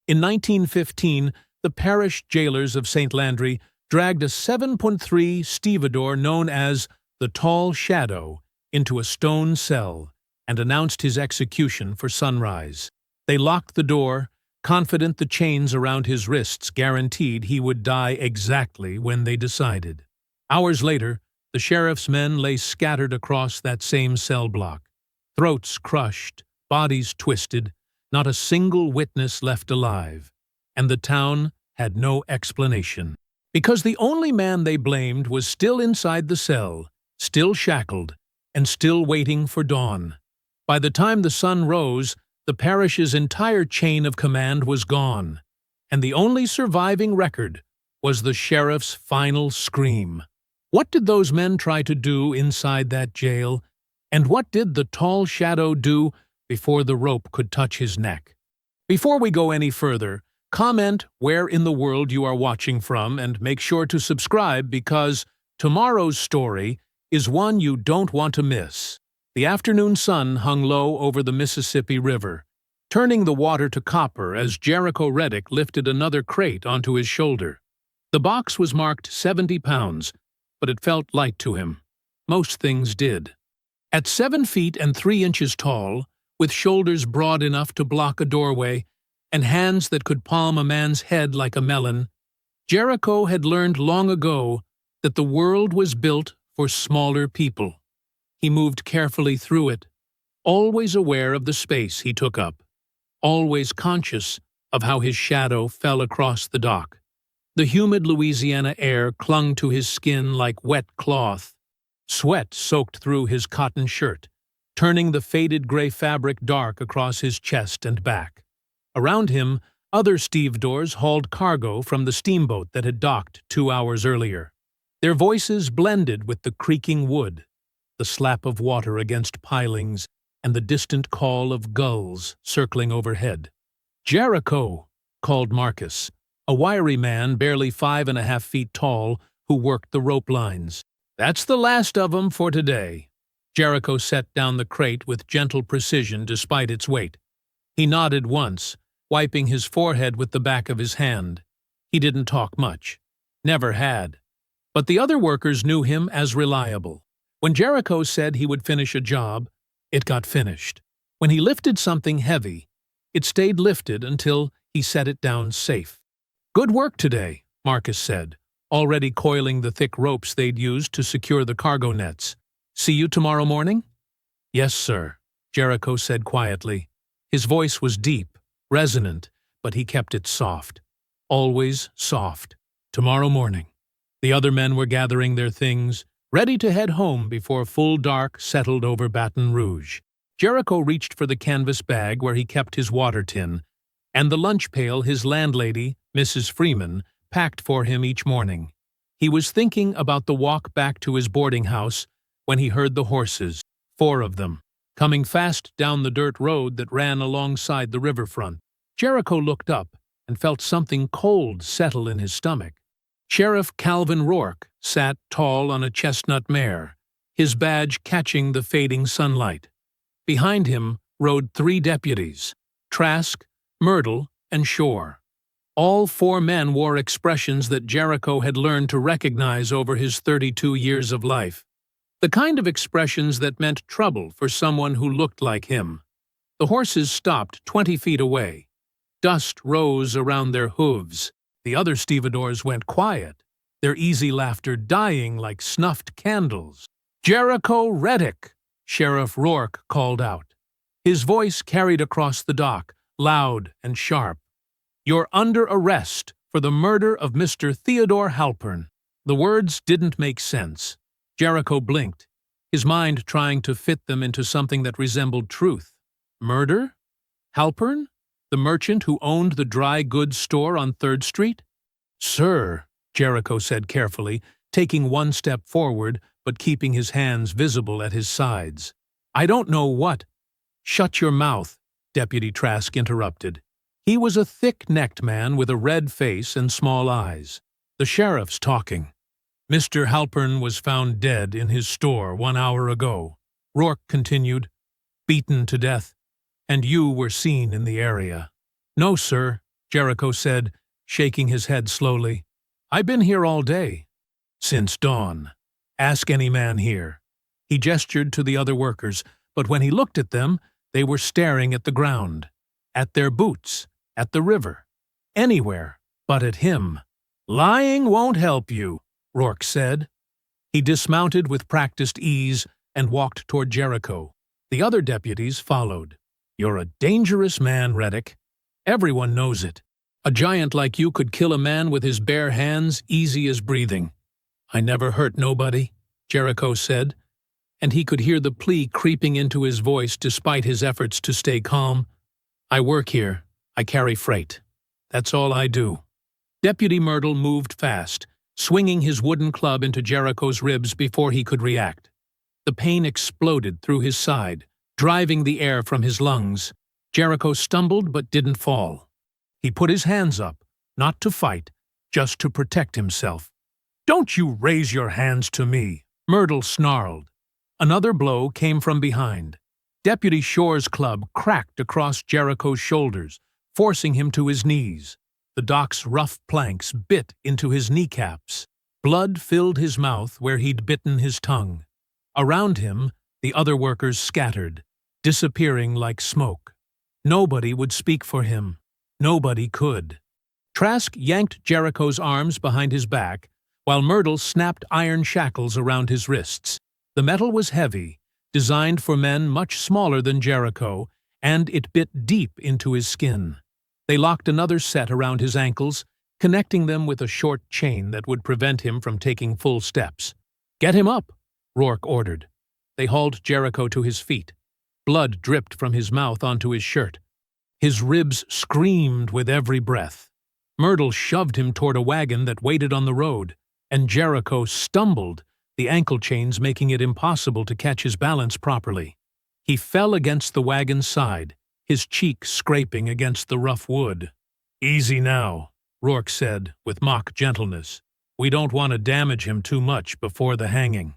In 1915, the parish jailers of St. Landry dragged a 7.3 stevedore known as the Tall Shadow into a stone cell and announced his execution for sunrise. They locked the door, confident the chains around his wrists guaranteed he would die exactly when they decided. Hours later, the sheriff's men lay scattered across that same cell block, throats crushed, bodies twisted, not a single witness left alive, and the town had no explanation. Because the only man they blamed was still inside the cell, still shackled, and still waiting for dawn. By the time the sun rose, the parish's entire chain of command was gone, and the only surviving record was the sheriff's final scream. What did those men try to do inside that jail, and what did the Tall Shadow do before the rope could touch his neck? Before we go any further, comment where in the world you are watching from and make sure to subscribe because tomorrow's story is one you don't want to miss. The afternoon sun hung low over the Mississippi River, turning the water to copper as Jericho Reddick lifted another crate onto his shoulder. The box was marked 70 pounds, but it felt light to him. Most things did. At 7 feet and 3 inches tall, with shoulders broad enough to block a doorway, and hands that could palm a man's head like a melon, Jericho had learned long ago that the world was built for smaller people. He moved carefully through it, always aware of the space he took up, always conscious of how his shadow fell across the dock. The humid Louisiana air clung to his skin like wet cloth. Sweat soaked through his cotton shirt, turning the faded gray fabric dark across his chest and back. Around him, other stevedores hauled cargo from the steamboat that had docked 2 hours earlier. Their voices blended with the creaking wood, the slap of water against pilings, and the distant call of gulls circling overhead. "Jericho," called Marcus, a wiry man barely 5.5 feet tall who worked the rope lines. "That's the last of 'em for today." Jericho set down the crate with gentle precision despite its weight. He nodded once, wiping his forehead with the back of his hand. He didn't talk much. Never had. But the other workers knew him as reliable. When Jericho said he would finish a job, it got finished. When he lifted something heavy, it stayed lifted until he set it down safe. "Good work today," Marcus said, already coiling the thick ropes they'd used to secure the cargo nets. "See you tomorrow morning?" "Yes, sir," Jericho said quietly. His voice was deep, resonant, but he kept it soft. Always soft. Tomorrow morning. The other men were gathering their things, ready to head home before full dark settled over Baton Rouge. Jericho reached for the canvas bag where he kept his water tin, and the lunch pail his landlady, Mrs. Freeman, packed for him each morning. He was thinking about the walk back to his boarding house when he heard the horses, 4 of them, coming fast down the dirt road that ran alongside the riverfront. Jericho looked up and felt something cold settle in his stomach. Sheriff Calvin Rourke sat tall on a chestnut mare, his badge catching the fading sunlight. Behind him rode 3 deputies, Trask, Myrtle, and Shore. All 4 men wore expressions that Jericho had learned to recognize over his 32 years of life. The kind of expressions that meant trouble for someone who looked like him. The horses stopped 20 feet away. Dust rose around their hooves. The other stevedores went quiet, their easy laughter dying like snuffed candles. "Jericho Reddick," Sheriff Rourke called out. His voice carried across the dock, loud and sharp. "You're under arrest for the murder of Mr. Theodore Halpern." The words didn't make sense. Jericho blinked, his mind trying to fit them into something that resembled truth. Murder? Halpern? The merchant who owned the dry goods store on 3rd Street? "Sir," Jericho said carefully, taking 1 step forward but keeping his hands visible at his sides. "I don't know what—" "Shut your mouth," Deputy Trask interrupted. He was a thick-necked man with a red face and small eyes. "The sheriff's talking. Mr. Halpern was found dead in his store 1 hour ago," Rourke continued, "beaten to death, and you were seen in the area." "No, sir," Jericho said, shaking his head slowly. "I've been here all day. Since dawn. Ask any man here." He gestured to the other workers, but when he looked at them, they were staring at the ground, at their boots, at the river, anywhere but at him. "Lying won't help you," Rourke said. He dismounted with practiced ease and walked toward Jericho. The other deputies followed. "You're a dangerous man, Reddick. Everyone knows it. A giant like you could kill a man with his bare hands, easy as breathing." "I never hurt nobody," Jericho said, and he could hear the plea creeping into his voice despite his efforts to stay calm. "I work here. I carry freight. That's all I do." Deputy Myrtle moved fast, swinging his wooden club into Jericho's ribs before he could react. The pain exploded through his side, driving the air from his lungs. Jericho stumbled but didn't fall. He put his hands up, not to fight, just to protect himself. "Don't you raise your hands to me," Myrtle snarled. Another blow came from behind. Deputy Shore's club cracked across Jericho's shoulders, forcing him to his knees. The dock's rough planks bit into his kneecaps. Blood filled his mouth where he'd bitten his tongue. Around him, the other workers scattered, disappearing like smoke. Nobody would speak for him. Nobody could. Trask yanked Jericho's arms behind his back, while Myrtle snapped iron shackles around his wrists. The metal was heavy, designed for men much smaller than Jericho, and it bit deep into his skin. They locked another set around his ankles, connecting them with a short chain that would prevent him from taking full steps. "Get him up," Rourke ordered. They hauled Jericho to his feet. Blood dripped from his mouth onto his shirt. His ribs screamed with every breath. Myrtle shoved him toward a wagon that waited on the road, and Jericho stumbled, the ankle chains making it impossible to catch his balance properly. He fell against the wagon's side, his cheek scraping against the rough wood. "Easy now," Rourke said, with mock gentleness. "We don't want to damage him too much before the hanging."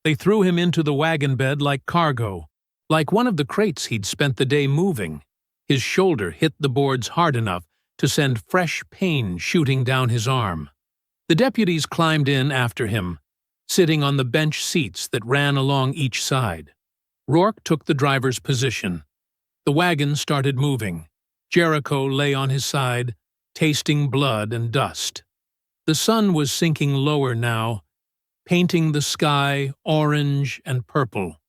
They threw him into the wagon bed like cargo, like one of the crates he'd spent the day moving. His shoulder hit the boards hard enough to send fresh pain shooting down his arm. The deputies climbed in after him, sitting on the bench seats that ran along each side. Rourke took the driver's position. The wagon started moving. Jericho lay on his side, tasting blood and dust. The sun was sinking lower now, painting the sky orange and purple.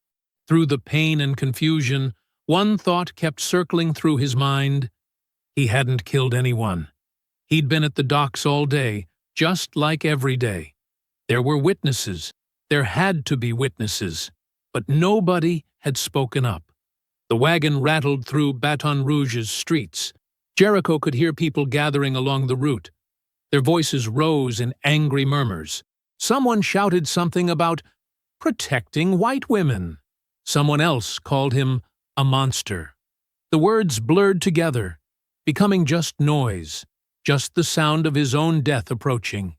Through the pain and confusion, one thought kept circling through his mind. He hadn't killed anyone. He'd been at the docks all day, just like every day. There were witnesses. There had to be witnesses. But nobody had spoken up. The wagon rattled through Baton Rouge's streets. Jericho could hear people gathering along the route. Their voices rose in angry murmurs. Someone shouted something about protecting white women. Someone else called him a monster. The words blurred together, becoming just noise, just the sound of his own death approaching.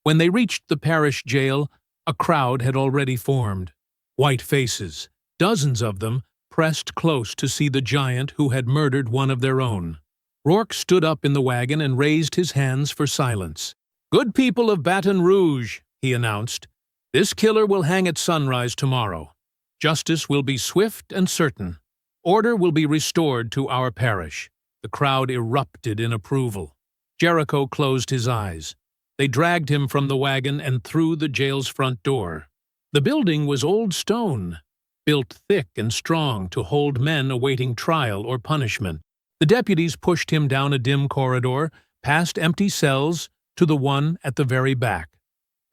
When they reached the parish jail, a crowd had already formed. White faces, dozens of them, pressed close to see the giant who had murdered one of their own. Rourke stood up in the wagon and raised his hands for silence. "Good people of Baton Rouge," he announced, "this killer will hang at sunrise tomorrow. Justice will be swift and certain. Order will be restored to our parish." The crowd erupted in approval. Jericho closed his eyes. They dragged him from the wagon and through the jail's front door. The building was old stone, built thick and strong to hold men awaiting trial or punishment. The deputies pushed him down a dim corridor, past empty cells, to the one at the very back,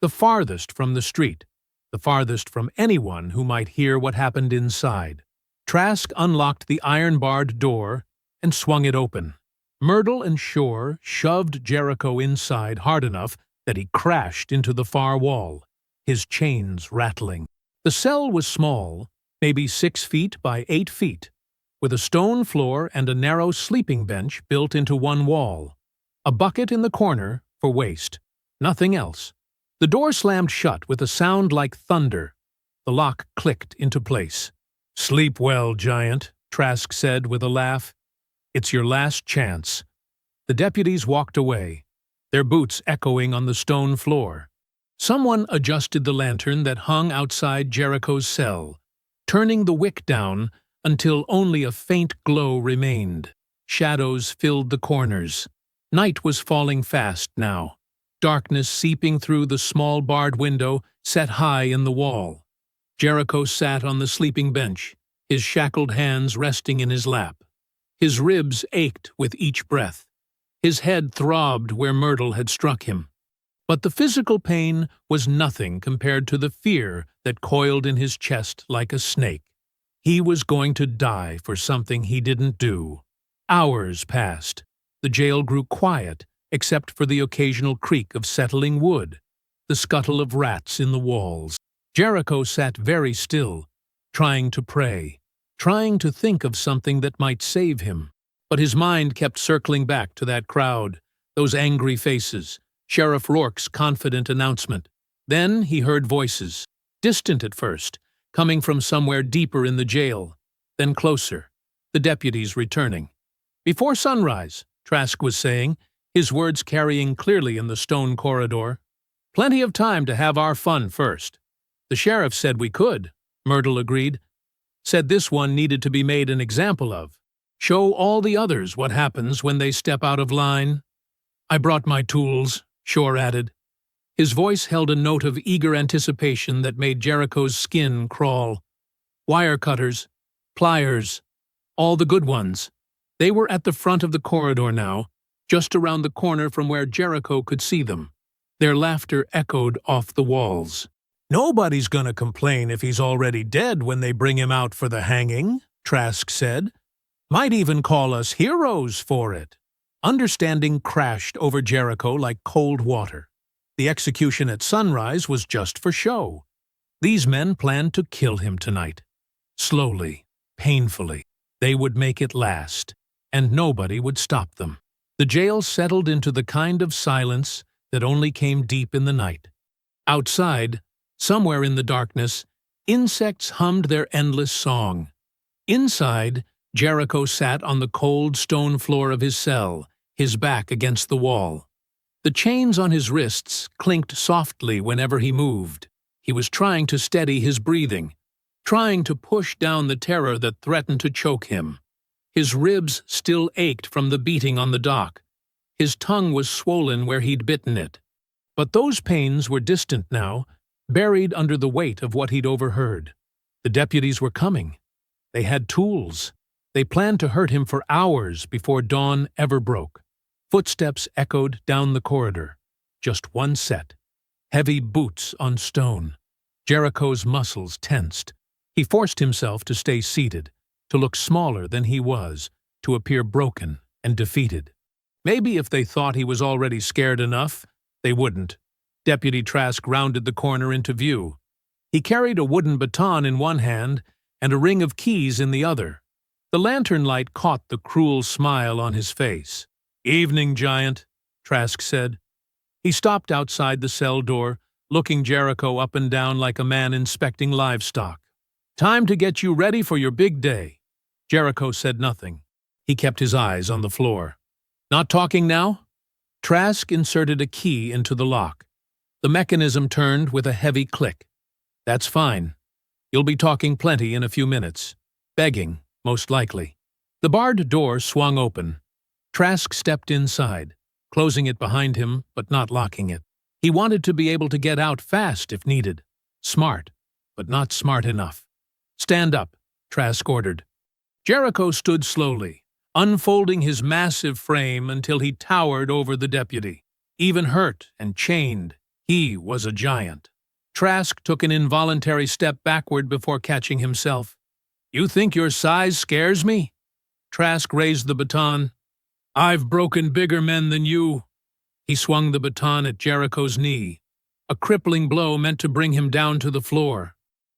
the farthest from the street, the farthest from anyone who might hear what happened inside. Trask unlocked the iron-barred door and swung it open. Myrtle and Shore shoved Jericho inside hard enough that he crashed into the far wall, his chains rattling. The cell was small, maybe 6 feet by 8 feet, with a stone floor and a narrow sleeping bench built into one wall. A bucket in the corner for waste. Nothing else. The door slammed shut with a sound like thunder. The lock clicked into place. "Sleep well, giant," Trask said with a laugh. "It's your last chance." The deputies walked away, their boots echoing on the stone floor. Someone adjusted the lantern that hung outside Jericho's cell, turning the wick down until only a faint glow remained. Shadows filled the corners. Night was falling fast now, darkness seeping through the small barred window set high in the wall. Jericho sat on the sleeping bench, his shackled hands resting in his lap. His ribs ached with each breath. His head throbbed where Myrtle had struck him. But the physical pain was nothing compared to the fear that coiled in his chest like a snake. He was going to die for something he didn't do. Hours passed. The jail grew quiet, except for the occasional creak of settling wood, the scuttle of rats in the walls. Jericho sat very still, trying to pray, trying to think of something that might save him. But his mind kept circling back to that crowd, those angry faces, Sheriff Rourke's confident announcement. Then he heard voices, distant at first, coming from somewhere deeper in the jail, then closer, the deputies returning. "Before sunrise," Trask was saying, his words carrying clearly in the stone corridor. "Plenty of time to have our fun first." "The sheriff said we could," Myrtle agreed. "Said this one needed to be made an example of. Show all the others what happens when they step out of line." "I brought my tools," Shore added. His voice held a note of eager anticipation that made Jericho's skin crawl. "Wire cutters, pliers, all the good ones." They were at the front of the corridor now, just around the corner from where Jericho could see them. Their laughter echoed off the walls. "Nobody's gonna complain if he's already dead when they bring him out for the hanging," Trask said. "Might even call us heroes for it." Understanding crashed over Jericho like cold water. The execution at sunrise was just for show. These men planned to kill him tonight. Slowly, painfully. They would make it last, and nobody would stop them. The jail settled into the kind of silence that only came deep in the night. Outside, somewhere in the darkness, insects hummed their endless song. Inside, Jericho sat on the cold stone floor of his cell, his back against the wall. The chains on his wrists clinked softly whenever he moved. He was trying to steady his breathing, trying to push down the terror that threatened to choke him. His ribs still ached from the beating on the dock. His tongue was swollen where he'd bitten it. But those pains were distant now, buried under the weight of what he'd overheard. The deputies were coming. They had tools. They planned to hurt him for hours before dawn ever broke. Footsteps echoed down the corridor. Just one set. Heavy boots on stone. Jericho's muscles tensed. He forced himself to stay seated, to look smaller than he was, to appear broken and defeated. Maybe if they thought he was already scared enough, they wouldn't. Deputy Trask rounded the corner into view. He carried a wooden baton in one hand and a ring of keys in the other. The lantern light caught the cruel smile on his face. "Evening, Giant," Trask said. He stopped outside the cell door, looking Jericho up and down like a man inspecting livestock. "Time to get you ready for your big day." Jericho said nothing. He kept his eyes on the floor. "Not talking now?" Trask inserted a key into the lock. The mechanism turned with a heavy click. "That's fine. You'll be talking plenty in a few minutes. Begging, most likely." The barred door swung open. Trask stepped inside, closing it behind him but not locking it. He wanted to be able to get out fast if needed. Smart, but not smart enough. "Stand up," Trask ordered. Jericho stood slowly, unfolding his massive frame until he towered over the deputy. Even hurt and chained, he was a giant. Trask took an involuntary step backward before catching himself. "You think your size scares me?" Trask raised the baton. "I've broken bigger men than you." He swung the baton at Jericho's knee, a crippling blow meant to bring him down to the floor.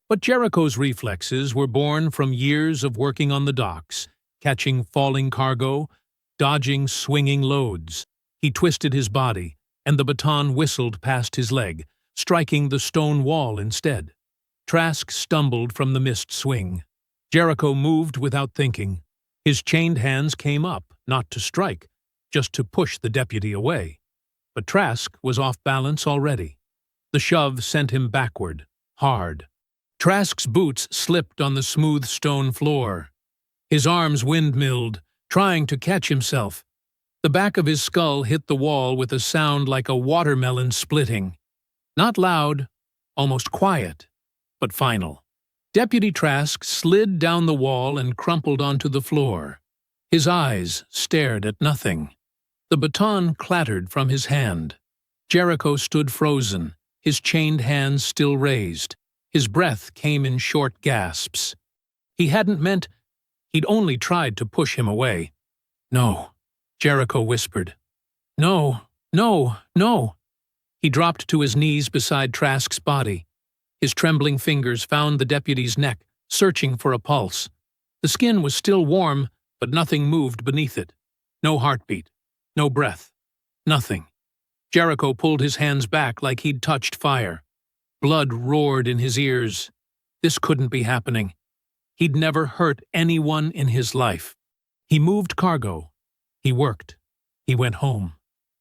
But Jericho's reflexes were born from years of working on the docks, catching falling cargo, dodging swinging loads. He twisted his body, and the baton whistled past his leg, striking the stone wall instead. Trask stumbled from the missed swing. Jericho moved without thinking. His chained hands came up, not to strike, just to push the deputy away. But Trask was off balance already. The shove sent him backward, hard. Trask's boots slipped on the smooth stone floor. His arms windmilled, trying to catch himself. The back of his skull hit the wall with a sound like a watermelon splitting. Not loud, almost quiet, but final. Deputy Trask slid down the wall and crumpled onto the floor. His eyes stared at nothing. The baton clattered from his hand. Jericho stood frozen, his chained hands still raised. His breath came in short gasps. He hadn't meant, he'd only tried to push him away. "No," Jericho whispered. "No, no, no." He dropped to his knees beside Trask's body. His trembling fingers found the deputy's neck, searching for a pulse. The skin was still warm, but nothing moved beneath it. No heartbeat, no breath, nothing. Jericho pulled his hands back like he'd touched fire. Blood roared in his ears. This couldn't be happening. He'd never hurt anyone in his life. He moved cargo. He worked. He went home.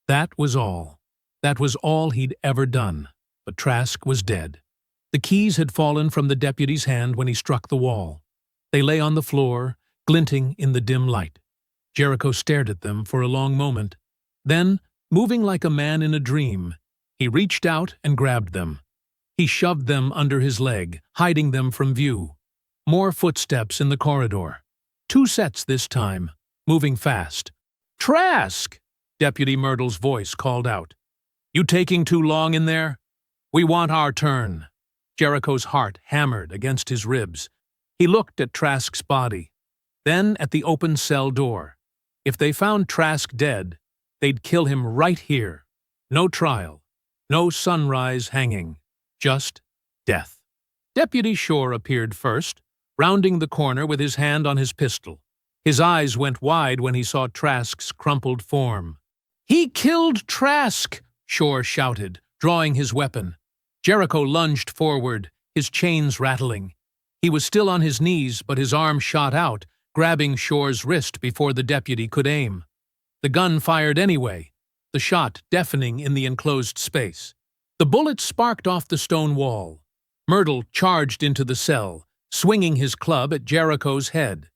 That was all. That was all he'd ever done. But Trask was dead. The keys had fallen from the deputy's hand when he struck the wall. They lay on the floor, glinting in the dim light. Jericho stared at them for a long moment. Then, moving like a man in a dream, he reached out and grabbed them. He shoved them under his leg, hiding them from view. More footsteps in the corridor. 2 sets this time, moving fast. "Trask!" Deputy Myrtle's voice called out. "You taking too long in there? We want our turn." Jericho's heart hammered against his ribs. He looked at Trask's body, then at the open cell door. If they found Trask dead, they'd kill him right here. No trial, no sunrise hanging, just death. Deputy Shore appeared first, rounding the corner with his hand on his pistol. His eyes went wide when he saw Trask's crumpled form. "He killed Trask!" Shore shouted, drawing his weapon. Jericho lunged forward, his chains rattling. He was still on his knees, but his arm shot out, grabbing Shore's wrist before the deputy could aim. The gun fired anyway, the shot deafening in the enclosed space. The bullet sparked off the stone wall. Myrtle charged into the cell, swinging his club at Jericho's head.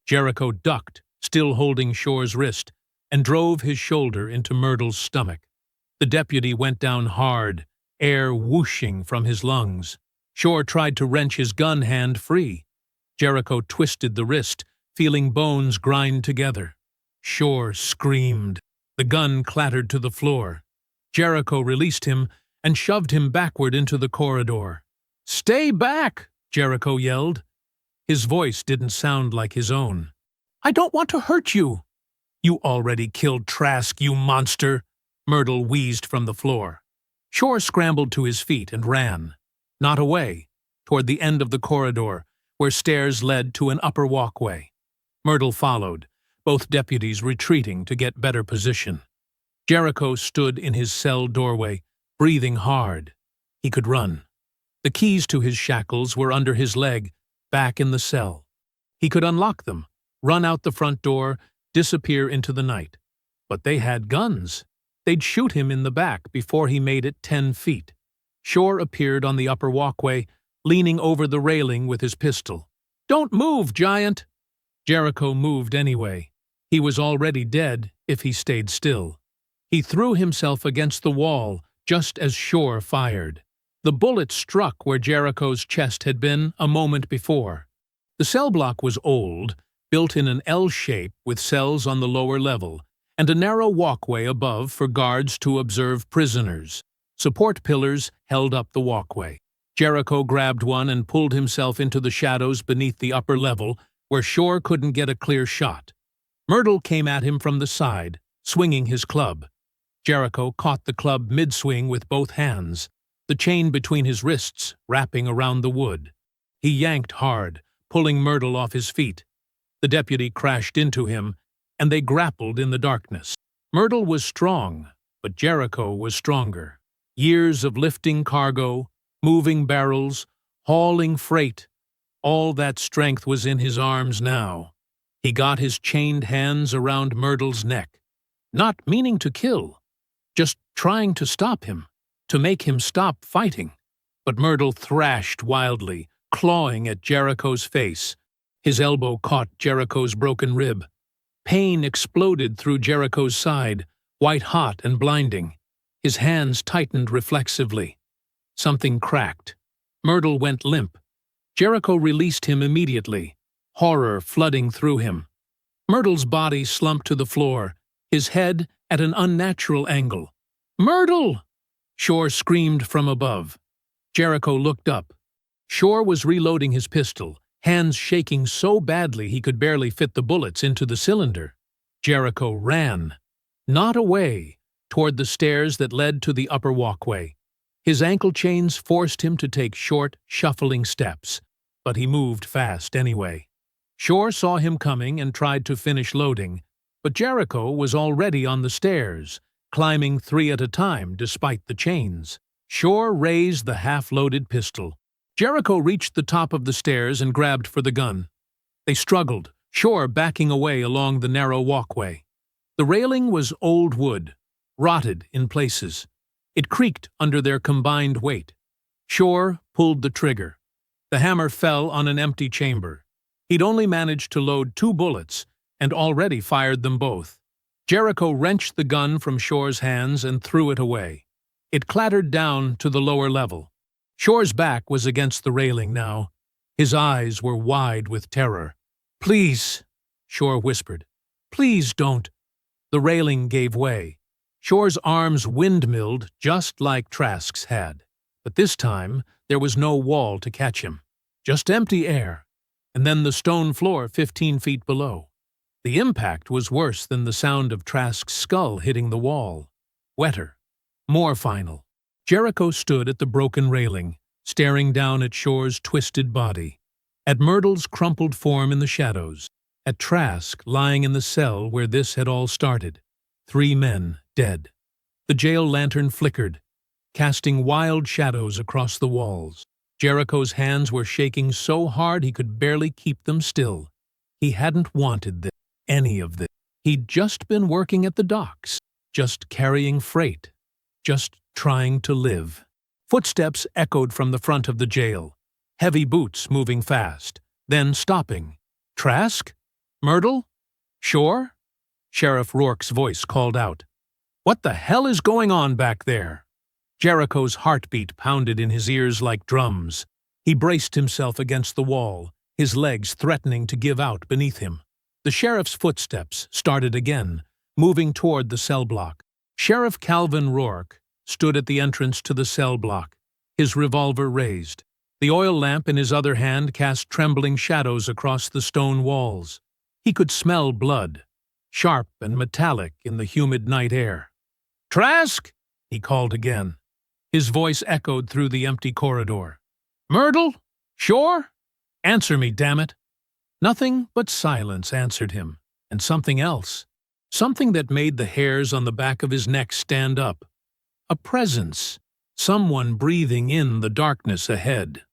Jericho ducked, still holding Shore's wrist, and drove his shoulder into Myrtle's stomach. The deputy went down hard, air whooshing from his lungs. Shore tried to wrench his gun hand free. Jericho twisted the wrist, feeling bones grind together. Shore screamed. The gun clattered to the floor. Jericho released him and shoved him backward into the corridor. "Stay back!" Jericho yelled. His voice didn't sound like his own. "I don't want to hurt you." "You already killed Trask, you monster!" Myrtle wheezed from the floor. Shore scrambled to his feet and ran. Not away, toward the end of the corridor, where stairs led to an upper walkway. Myrtle followed, both deputies retreating to get better position. Jericho stood in his cell doorway, breathing hard. He could run. The keys to his shackles were under his leg, back in the cell. He could unlock them, run out the front door, disappear into the night. But they had guns. They'd shoot him in the back before he made it 10 feet. Shore appeared on the upper walkway, leaning over the railing with his pistol. "Don't move, giant!" Jericho moved anyway. He was already dead if he stayed still. He threw himself against the wall just as Shore fired. The bullet struck where Jericho's chest had been a moment before. The cell block was old, built in an L shape with cells on the lower level, and a narrow walkway above for guards to observe prisoners. Support pillars held up the walkway. Jericho grabbed one and pulled himself into the shadows beneath the upper level, where Shore couldn't get a clear shot. Myrtle came at him from the side, swinging his club. Jericho caught the club mid-swing with both hands, the chain between his wrists wrapping around the wood. He yanked hard, pulling Myrtle off his feet. The deputy crashed into him, and they grappled in the darkness. Myrtle was strong, but Jericho was stronger. Years of lifting cargo, moving barrels, hauling freight, all that strength was in his arms now. He got his chained hands around Myrtle's neck. not meaning to kill, just trying to stop him, to make him stop fighting. But Myrtle thrashed wildly, clawing at Jericho's face. His elbow caught Jericho's broken rib. Pain exploded through Jericho's side, white-hot and blinding. His hands tightened reflexively. Something cracked. Myrtle went limp. Jericho released him immediately, horror flooding through him. Myrtle's body slumped to the floor, his head at an unnatural angle. "Myrtle!" Shore screamed from above. Jericho looked up. Shore was reloading his pistol, hands shaking so badly he could barely fit the bullets into the cylinder. Jericho ran, not away, toward the stairs that led to the upper walkway. His ankle chains forced him to take short, shuffling steps, but he moved fast anyway. Shore saw him coming and tried to finish loading, but Jericho was already on the stairs, climbing 3 at a time despite the chains. Shore raised the half-loaded pistol. Jericho reached the top of the stairs and grabbed for the gun. They struggled, Shore backing away along the narrow walkway. The railing was old wood, rotted in places. It creaked under their combined weight. Shore pulled the trigger. The hammer fell on an empty chamber. He'd only managed to load 2 bullets and already fired them both. Jericho wrenched the gun from Shore's hands and threw it away. It clattered down to the lower level. Shore's back was against the railing now. His eyes were wide with terror. "Please," Shore whispered. "Please don't." The railing gave way. Shore's arms windmilled just like Trask's had. But this time, there was no wall to catch him. Just empty air, and then the stone floor 15 feet below. The impact was worse than the sound of Trask's skull hitting the wall. Wetter. More final. Jericho stood at the broken railing, staring down at Shore's twisted body, at Myrtle's crumpled form in the shadows, at Trask lying in the cell where this had all started. 3 men dead. The jail lantern flickered, casting wild shadows across the walls. Jericho's hands were shaking so hard he could barely keep them still. He hadn't wanted this, any of this. He'd just been working at the docks, just carrying freight, just trying to live. Footsteps echoed from the front of the jail, heavy boots moving fast, then stopping. "Trask? Myrtle? Shore?" Sheriff Rourke's voice called out. "What the hell is going on back there?" Jericho's heartbeat pounded in his ears like drums. He braced himself against the wall, his legs threatening to give out beneath him. The sheriff's footsteps started again, moving toward the cell block. Sheriff Calvin Rourke stood at the entrance to the cell block, his revolver raised. The oil lamp in his other hand cast trembling shadows across the stone walls. He could smell blood, sharp and metallic in the humid night air. "Trask!" he called again. His voice echoed through the empty corridor. "Myrtle? Shore? Answer me, damn it!" Nothing but silence answered him, and something else. Something that made the hairs on the back of his neck stand up. A presence. Someone breathing in the darkness ahead.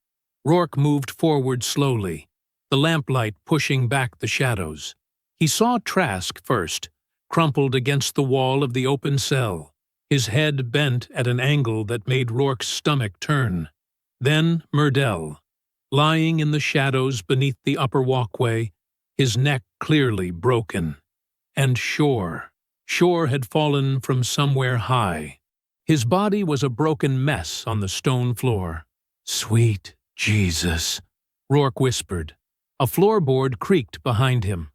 Rourke moved forward slowly, the lamplight pushing back the shadows. He saw Trask first, crumpled against the wall of the open cell, his head bent at an angle that made Rourke's stomach turn. Then Myrtle, lying in the shadows beneath the upper walkway, his neck clearly broken. And Shore. Shore had fallen from somewhere high. His body was a broken mess on the stone floor. "Sweet Jesus," Rourke whispered. A floorboard creaked behind him.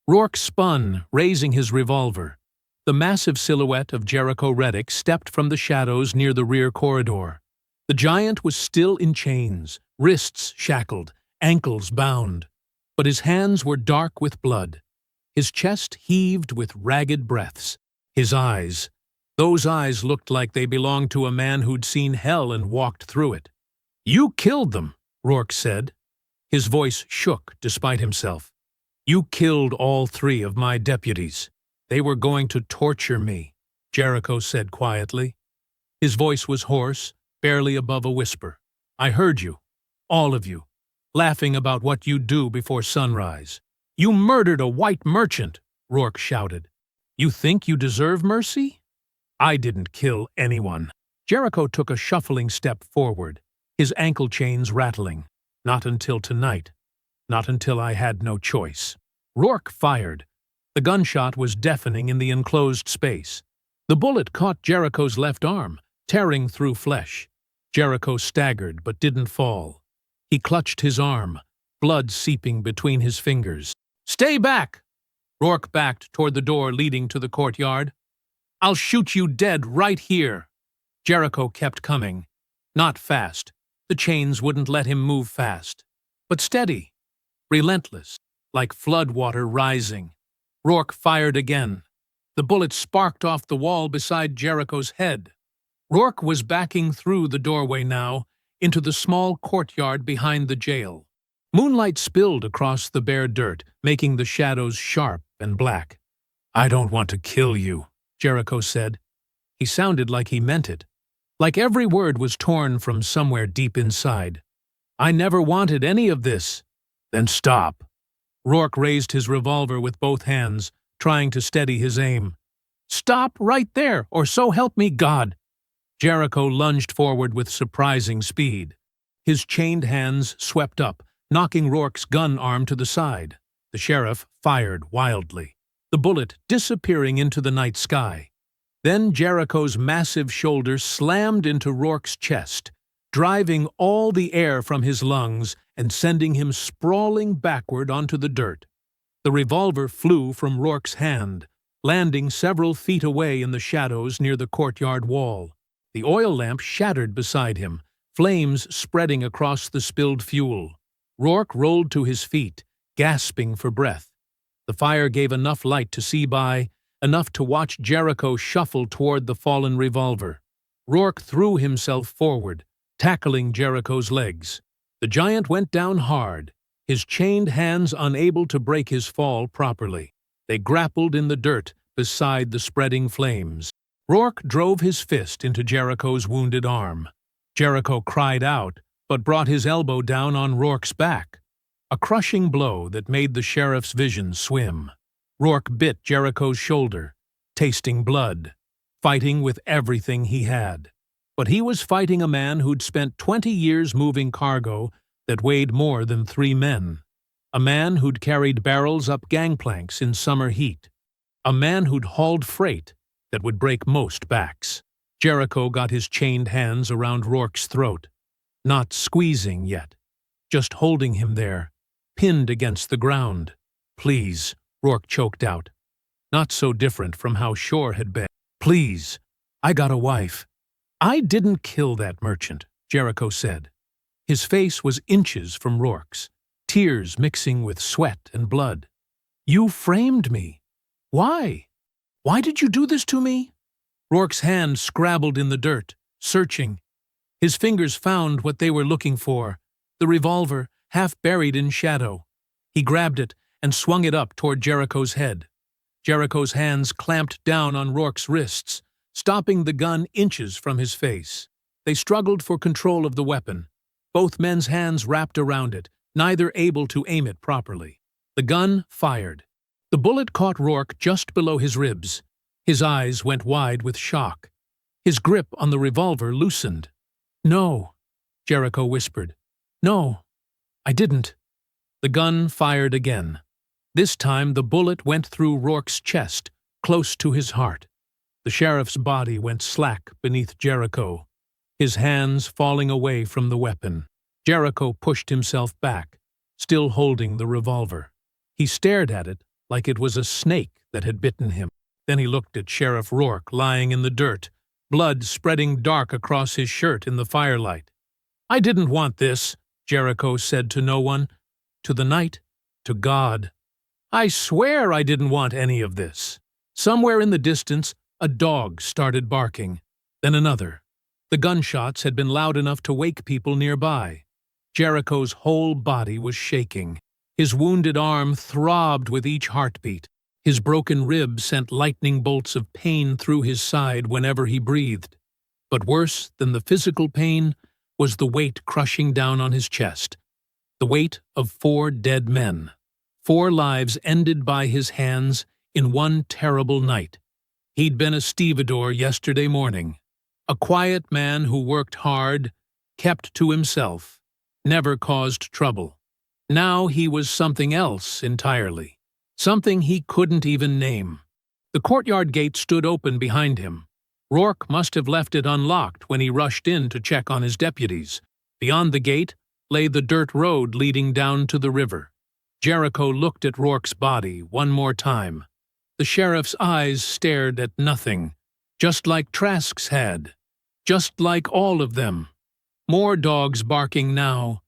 Rourke spun, raising his revolver. The massive silhouette of Jericho Reddick stepped from the shadows near the rear corridor. The giant was still in chains, wrists shackled, ankles bound. But his hands were dark with blood. His chest heaved with ragged breaths. His eyes, those eyes looked like they belonged to a man who'd seen hell and walked through it. "You killed them," Rourke said. His voice shook despite himself. "You killed all 3 of my deputies. They were going to torture me," Jericho said quietly. His voice was hoarse, barely above a whisper. "I heard you, all of you, laughing about what you'd do before sunrise. You murdered a white merchant," Rourke shouted. You think you deserve mercy? I didn't kill anyone. Jericho took a shuffling step forward, his ankle chains rattling. Not until tonight. Not until I had no choice. Rourke fired. The gunshot was deafening in the enclosed space. The bullet caught Jericho's left arm, tearing through flesh. Jericho staggered but didn't fall. He clutched his arm, blood seeping between his fingers. "Stay back!" Rourke backed toward the door leading to the courtyard. "I'll shoot you dead right here." Jericho kept coming. Not fast. The chains wouldn't let him move fast. But steady. Relentless. Like floodwater rising. Rourke fired again. The bullet sparked off the wall beside Jericho's head. Rourke was backing through the doorway now, into the small courtyard behind the jail. Moonlight spilled across the bare dirt, making the shadows sharp and black. "I don't want to kill you," Jericho said. He sounded like he meant it. Like every word was torn from somewhere deep inside. "I never wanted any of this." "Then stop." Rourke raised his revolver with both hands, trying to steady his aim. "Stop right there, or so help me God!" Jericho lunged forward with surprising speed. His chained hands swept up, knocking Rourke's gun arm to the side. The sheriff fired wildly, the bullet disappearing into the night sky. Then Jericho's massive shoulder slammed into Rourke's chest, driving all the air from his lungs and sending him sprawling backward onto the dirt. The revolver flew from Rourke's hand, landing several feet away in the shadows near the courtyard wall. The oil lamp shattered beside him, flames spreading across the spilled fuel. Rourke rolled to his feet, gasping for breath. The fire gave enough light to see by, enough to watch Jericho shuffle toward the fallen revolver. Rourke threw himself forward, tackling Jericho's legs. The giant went down hard, his chained hands unable to break his fall properly. They grappled in the dirt beside the spreading flames. Rourke drove his fist into Jericho's wounded arm. Jericho cried out, but brought his elbow down on Rourke's back. A crushing blow that made the sheriff's vision swim. Rourke bit Jericho's shoulder, tasting blood, fighting with everything he had. But he was fighting a man who'd spent 20 years moving cargo that weighed more than 3 men. A man who'd carried barrels up gangplanks in summer heat. A man who'd hauled freight that would break most backs. Jericho got his chained hands around Rourke's throat, not squeezing yet, just holding him there, pinned against the ground. "Please," Rourke choked out. Not so different from how Shore had been. "Please, I got a wife." "I didn't kill that merchant," Jericho said. His face was inches from Rourke's, tears mixing with sweat and blood. "You framed me. Why? Why did you do this to me?" Rourke's hand scrabbled in the dirt, searching. His fingers found what they were looking for, the revolver, half buried in shadow. He grabbed it and swung it up toward Jericho's head. Jericho's hands clamped down on Rourke's wrists, stopping the gun inches from his face. They struggled for control of the weapon, both men's hands wrapped around it, neither able to aim it properly. The gun fired. The bullet caught Rourke just below his ribs. His eyes went wide with shock. His grip on the revolver loosened. "No," Jericho whispered. "No, I didn't." The gun fired again. This time the bullet went through Rourke's chest, close to his heart. The sheriff's body went slack beneath Jericho, his hands falling away from the weapon. Jericho pushed himself back, still holding the revolver. He stared at it like it was a snake that had bitten him. Then he looked at Sheriff Rourke lying in the dirt, blood spreading dark across his shirt in the firelight. "I didn't want this," Jericho said to no one. To the night, to God. "I swear I didn't want any of this." Somewhere in the distance, a dog started barking, then another. The gunshots had been loud enough to wake people nearby. Jericho's whole body was shaking. His wounded arm throbbed with each heartbeat. His broken rib sent lightning bolts of pain through his side whenever he breathed. But worse than the physical pain was the weight crushing down on his chest. The weight of 4 dead men. 4 lives ended by his hands in one terrible night. He'd been a stevedore yesterday morning, a quiet man who worked hard, kept to himself, never caused trouble. Now he was something else entirely, something he couldn't even name. The courtyard gate stood open behind him. Rourke must have left it unlocked when he rushed in to check on his deputies. Beyond the gate lay the dirt road leading down to the river. Jericho looked at Rourke's body one more time. The sheriff's eyes stared at nothing, just like Trask's had, just like all of them. More dogs barking now,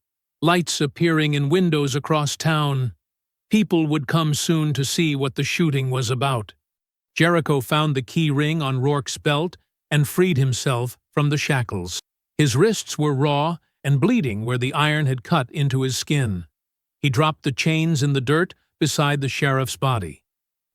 lights appearing in windows across town. People would come soon to see what the shooting was about. Jericho found the key ring on Rourke's belt and freed himself from the shackles. His wrists were raw and bleeding where the iron had cut into his skin. He dropped the chains in the dirt beside the sheriff's body.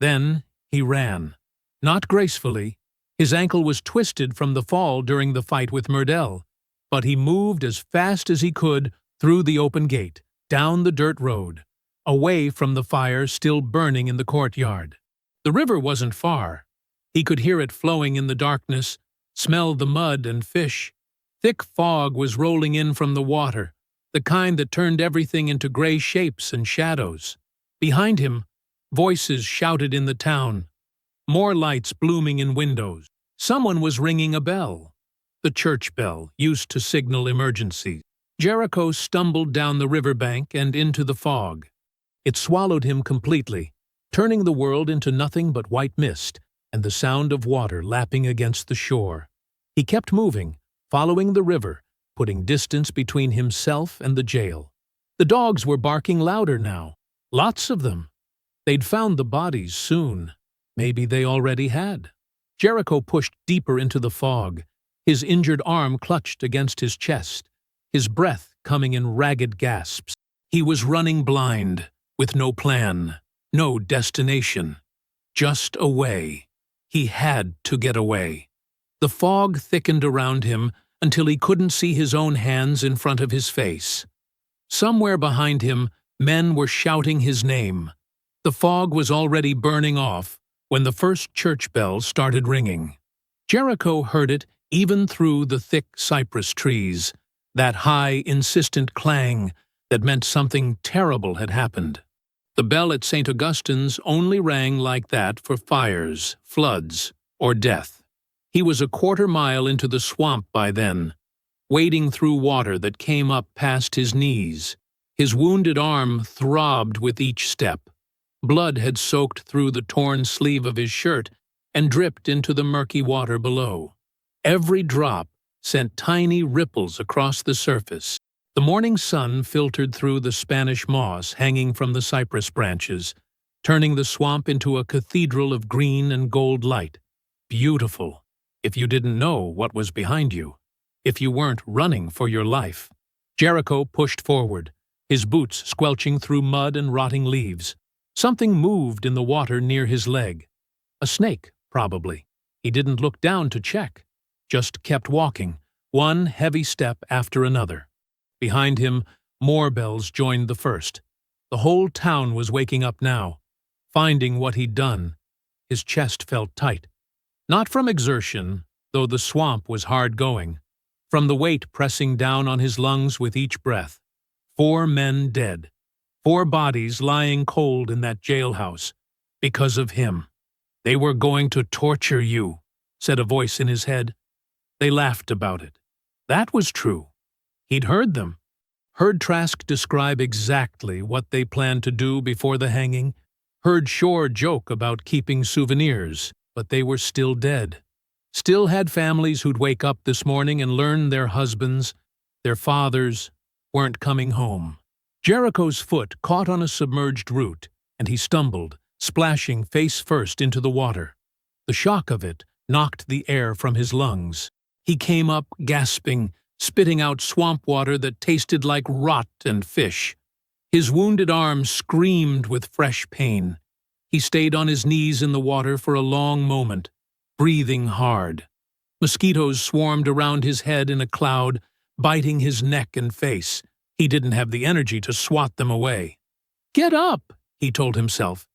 Then he ran. Not gracefully. His ankle was twisted from the fall during the fight with Murdell, but he moved as fast as he could through the open gate, down the dirt road, away from the fire still burning in the courtyard. The river wasn't far. He could hear it flowing in the darkness, smell the mud and fish. Thick fog was rolling in from the water, the kind that turned everything into gray shapes and shadows. Behind him, voices shouted in the town. More lights blooming in windows. Someone was ringing a bell. The church bell, used to signal emergencies. Jericho stumbled down the riverbank and into the fog. It swallowed him completely, turning the world into nothing but white mist and the sound of water lapping against the shore. He kept moving, following the river, putting distance between himself and the jail. The dogs were barking louder now. Lots of them. They'd found the bodies soon. Maybe they already had. Jericho pushed deeper into the fog, his injured arm clutched against his chest, his breath coming in ragged gasps. He was running blind, with no plan, no destination. Just away. He had to get away. The fog thickened around him until he couldn't see his own hands in front of his face. Somewhere behind him, men were shouting his name. The fog was already burning off when the first church bell started ringing. Jericho heard it even through the thick cypress trees, that high, insistent clang that meant something terrible had happened. The bell at St. Augustine's only rang like that for fires, floods, or death. He was a quarter-mile into the swamp by then, wading through water that came up past his knees. His wounded arm throbbed with each step. Blood had soaked through the torn sleeve of his shirt and dripped into the murky water below. Every drop sent tiny ripples across the surface. The morning sun filtered through the Spanish moss hanging from the cypress branches, turning the swamp into a cathedral of green and gold light. Beautiful, if you didn't know what was behind you, if you weren't running for your life. Jericho pushed forward, his boots squelching through mud and rotting leaves. Something moved in the water near his leg. A snake, probably. He didn't look down to check, just kept walking, one heavy step after another. Behind him, more bells joined the first. The whole town was waking up now, finding what he'd done. His chest felt tight. Not from exertion, though the swamp was hard going. From the weight pressing down on his lungs with each breath. 4 men dead. 4 bodies lying cold in that jailhouse. Because of him. They were going to torture you, said a voice in his head. They laughed about it. That was true. He'd heard them. Heard Trask describe exactly what they planned to do before the hanging. Heard Shore joke about keeping souvenirs, but they were still dead. Still had families who'd wake up this morning and learn their husbands, their fathers, weren't coming home. Jericho's foot caught on a submerged root, and he stumbled, splashing face first into the water. The shock of it knocked the air from his lungs. He came up gasping, spitting out swamp water that tasted like rot and fish. His wounded arm screamed with fresh pain. He stayed on his knees in the water for a long moment, breathing hard. Mosquitoes swarmed around his head in a cloud, biting his neck and face. He didn't have the energy to swat them away. "Get up," he told himself.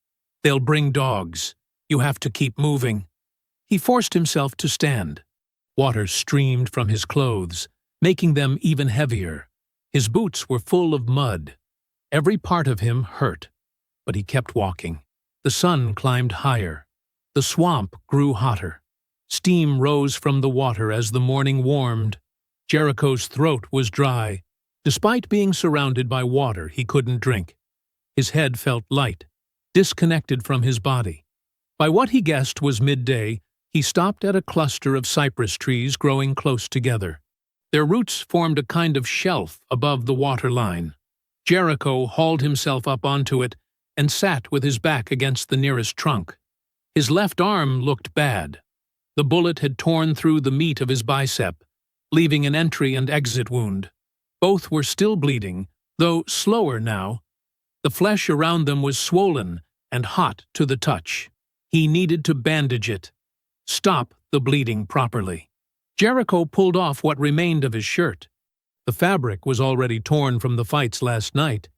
"They'll bring dogs. You have to keep moving." He forced himself to stand. Water streamed from his clothes, making them even heavier. His boots were full of mud. Every part of him hurt, but he kept walking. The sun climbed higher. The swamp grew hotter. Steam rose from the water as the morning warmed. Jericho's throat was dry. Despite being surrounded by water, he couldn't drink. His head felt light, disconnected from his body. By what he guessed was midday, he stopped at a cluster of cypress trees growing close together. Their roots formed a kind of shelf above the water line. Jericho hauled himself up onto it and sat with his back against the nearest trunk. His left arm looked bad. The bullet had torn through the meat of his bicep, leaving an entry and exit wound. Both were still bleeding, though slower now. The flesh around them was swollen and hot to the touch. He needed to bandage it. Stop the bleeding properly. Jericho pulled off what remained of his shirt. The fabric was already torn from the fights last night.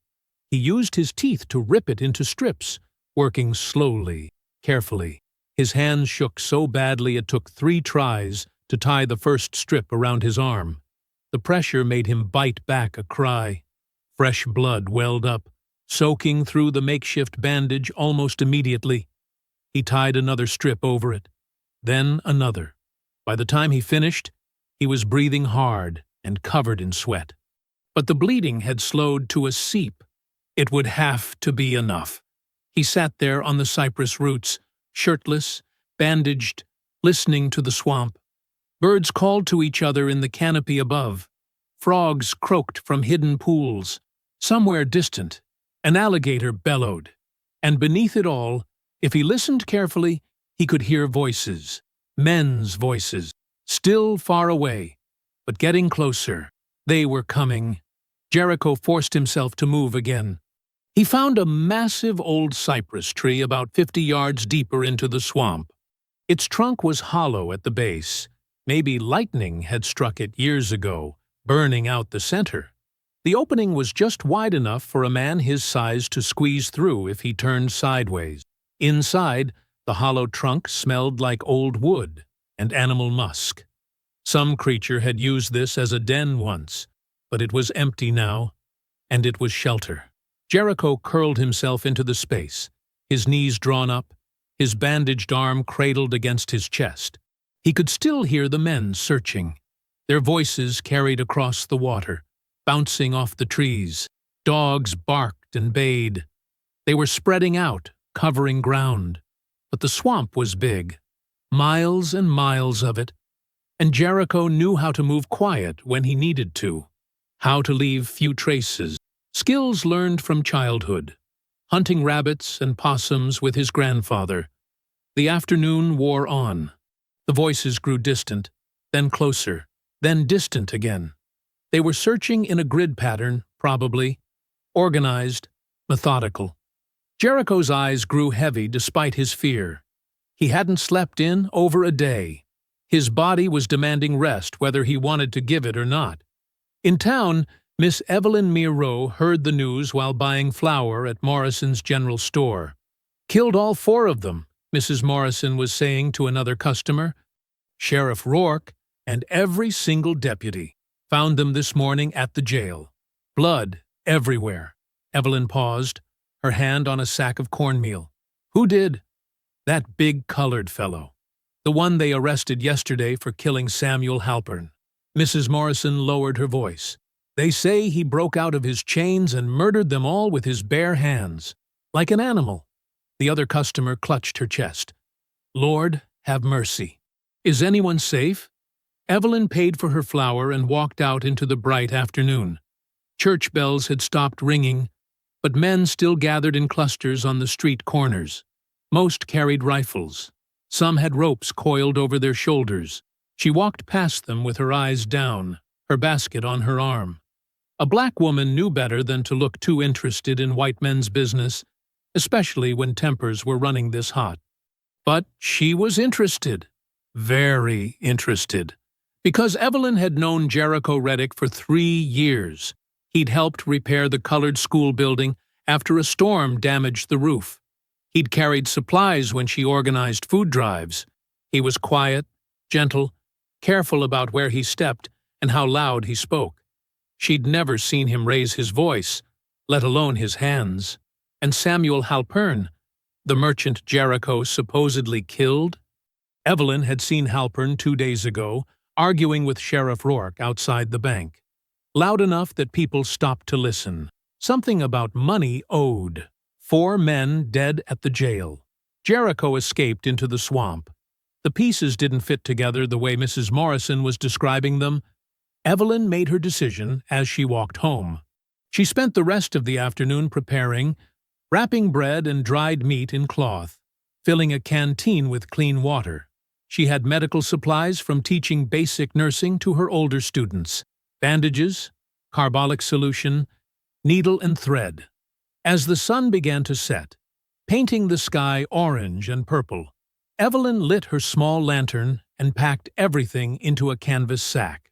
He used his teeth to rip it into strips, working slowly, carefully. His hands shook so badly it took 3 tries to tie the first strip around his arm. The pressure made him bite back a cry. Fresh blood welled up, soaking through the makeshift bandage almost immediately. He tied another strip over it, then another. By the time he finished, he was breathing hard and covered in sweat. But the bleeding had slowed to a seep. It would have to be enough. He sat there on the cypress roots, shirtless, bandaged, listening to the swamp. Birds called to each other in the canopy above. Frogs croaked from hidden pools. Somewhere distant, an alligator bellowed. And beneath it all, if he listened carefully, he could hear voices. Men's voices, still far away, but getting closer. They were coming. Jericho forced himself to move again. He found a massive old cypress tree about 50 yards deeper into the swamp. Its trunk was hollow at the base. Maybe lightning had struck it years ago, burning out the center. The opening was just wide enough for a man his size to squeeze through if he turned sideways. Inside, the hollow trunk smelled like old wood and animal musk. Some creature had used this as a den once, but it was empty now, and it was shelter. Jericho curled himself into the space, his knees drawn up, his bandaged arm cradled against his chest. He could still hear the men searching. Their voices carried across the water, bouncing off the trees. Dogs barked and bayed. They were spreading out, covering ground. But the swamp was big, miles and miles of it, and Jericho knew how to move quiet when he needed to, how to leave few traces, skills learned from childhood, hunting rabbits and possums with his grandfather. The afternoon wore on. The voices grew distant, then closer, then distant again. They were searching in a grid pattern, probably, organized, methodical. Jericho's eyes grew heavy despite his fear. He hadn't slept in over a day. His body was demanding rest whether he wanted to give it or not. In town, Miss Evelyn Miro heard the news while buying flour at Morrison's general store. "Killed all 4 of them," Mrs. Morrison was saying to another customer. "Sheriff Rourke and every single deputy found them this morning at the jail. Blood everywhere." Evelyn paused, her hand on a sack of cornmeal. "Who did?" "That big colored fellow. The one they arrested yesterday for killing Samuel Halpern." Mrs. Morrison lowered her voice. "They say he broke out of his chains and murdered them all with his bare hands, like an animal." The other customer clutched her chest. "Lord, have mercy. Is anyone safe?" Evelyn paid for her flour and walked out into the bright afternoon. Church bells had stopped ringing, but men still gathered in clusters on the street corners. Most carried rifles. Some had ropes coiled over their shoulders. She walked past them with her eyes down, her basket on her arm. A black woman knew better than to look too interested in white men's business, especially when tempers were running this hot. But she was interested, very interested, because Evelyn had known Jericho Reddick for 3 years. He'd helped repair the colored school building after a storm damaged the roof. He'd carried supplies when she organized food drives. He was quiet, gentle, careful about where he stepped and how loud he spoke. She'd never seen him raise his voice, let alone his hands. And Samuel Halpern, the merchant Jericho supposedly killed? Evelyn had seen Halpern 2 days ago, arguing with Sheriff Rourke outside the bank. Loud enough that people stopped to listen. Something about money owed. 4 men dead at the jail. Jericho escaped into the swamp. The pieces didn't fit together the way Mrs. Morrison was describing them. Evelyn made her decision as she walked home. She spent the rest of the afternoon preparing, wrapping bread and dried meat in cloth, filling a canteen with clean water. She had medical supplies from teaching basic nursing to her older students: bandages, carbolic solution, needle and thread. As the sun began to set, painting the sky orange and purple, Evelyn lit her small lantern and packed everything into a canvas sack.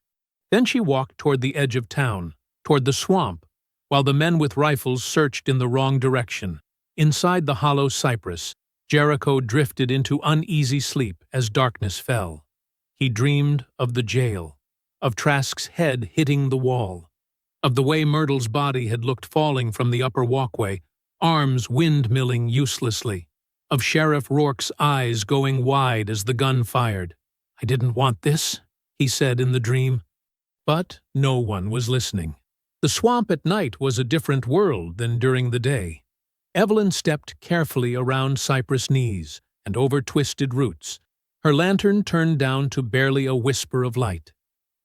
Then she walked toward the edge of town, toward the swamp, while the men with rifles searched in the wrong direction. Inside the hollow cypress, Jericho drifted into uneasy sleep as darkness fell. He dreamed of the jail, of Trask's head hitting the wall, of the way Myrtle's body had looked falling from the upper walkway, arms windmilling uselessly, of Sheriff Rourke's eyes going wide as the gun fired. "I didn't want this," he said in the dream. But no one was listening. The swamp at night was a different world than during the day. Evelyn stepped carefully around cypress knees and over twisted roots, her lantern turned down to barely a whisper of light.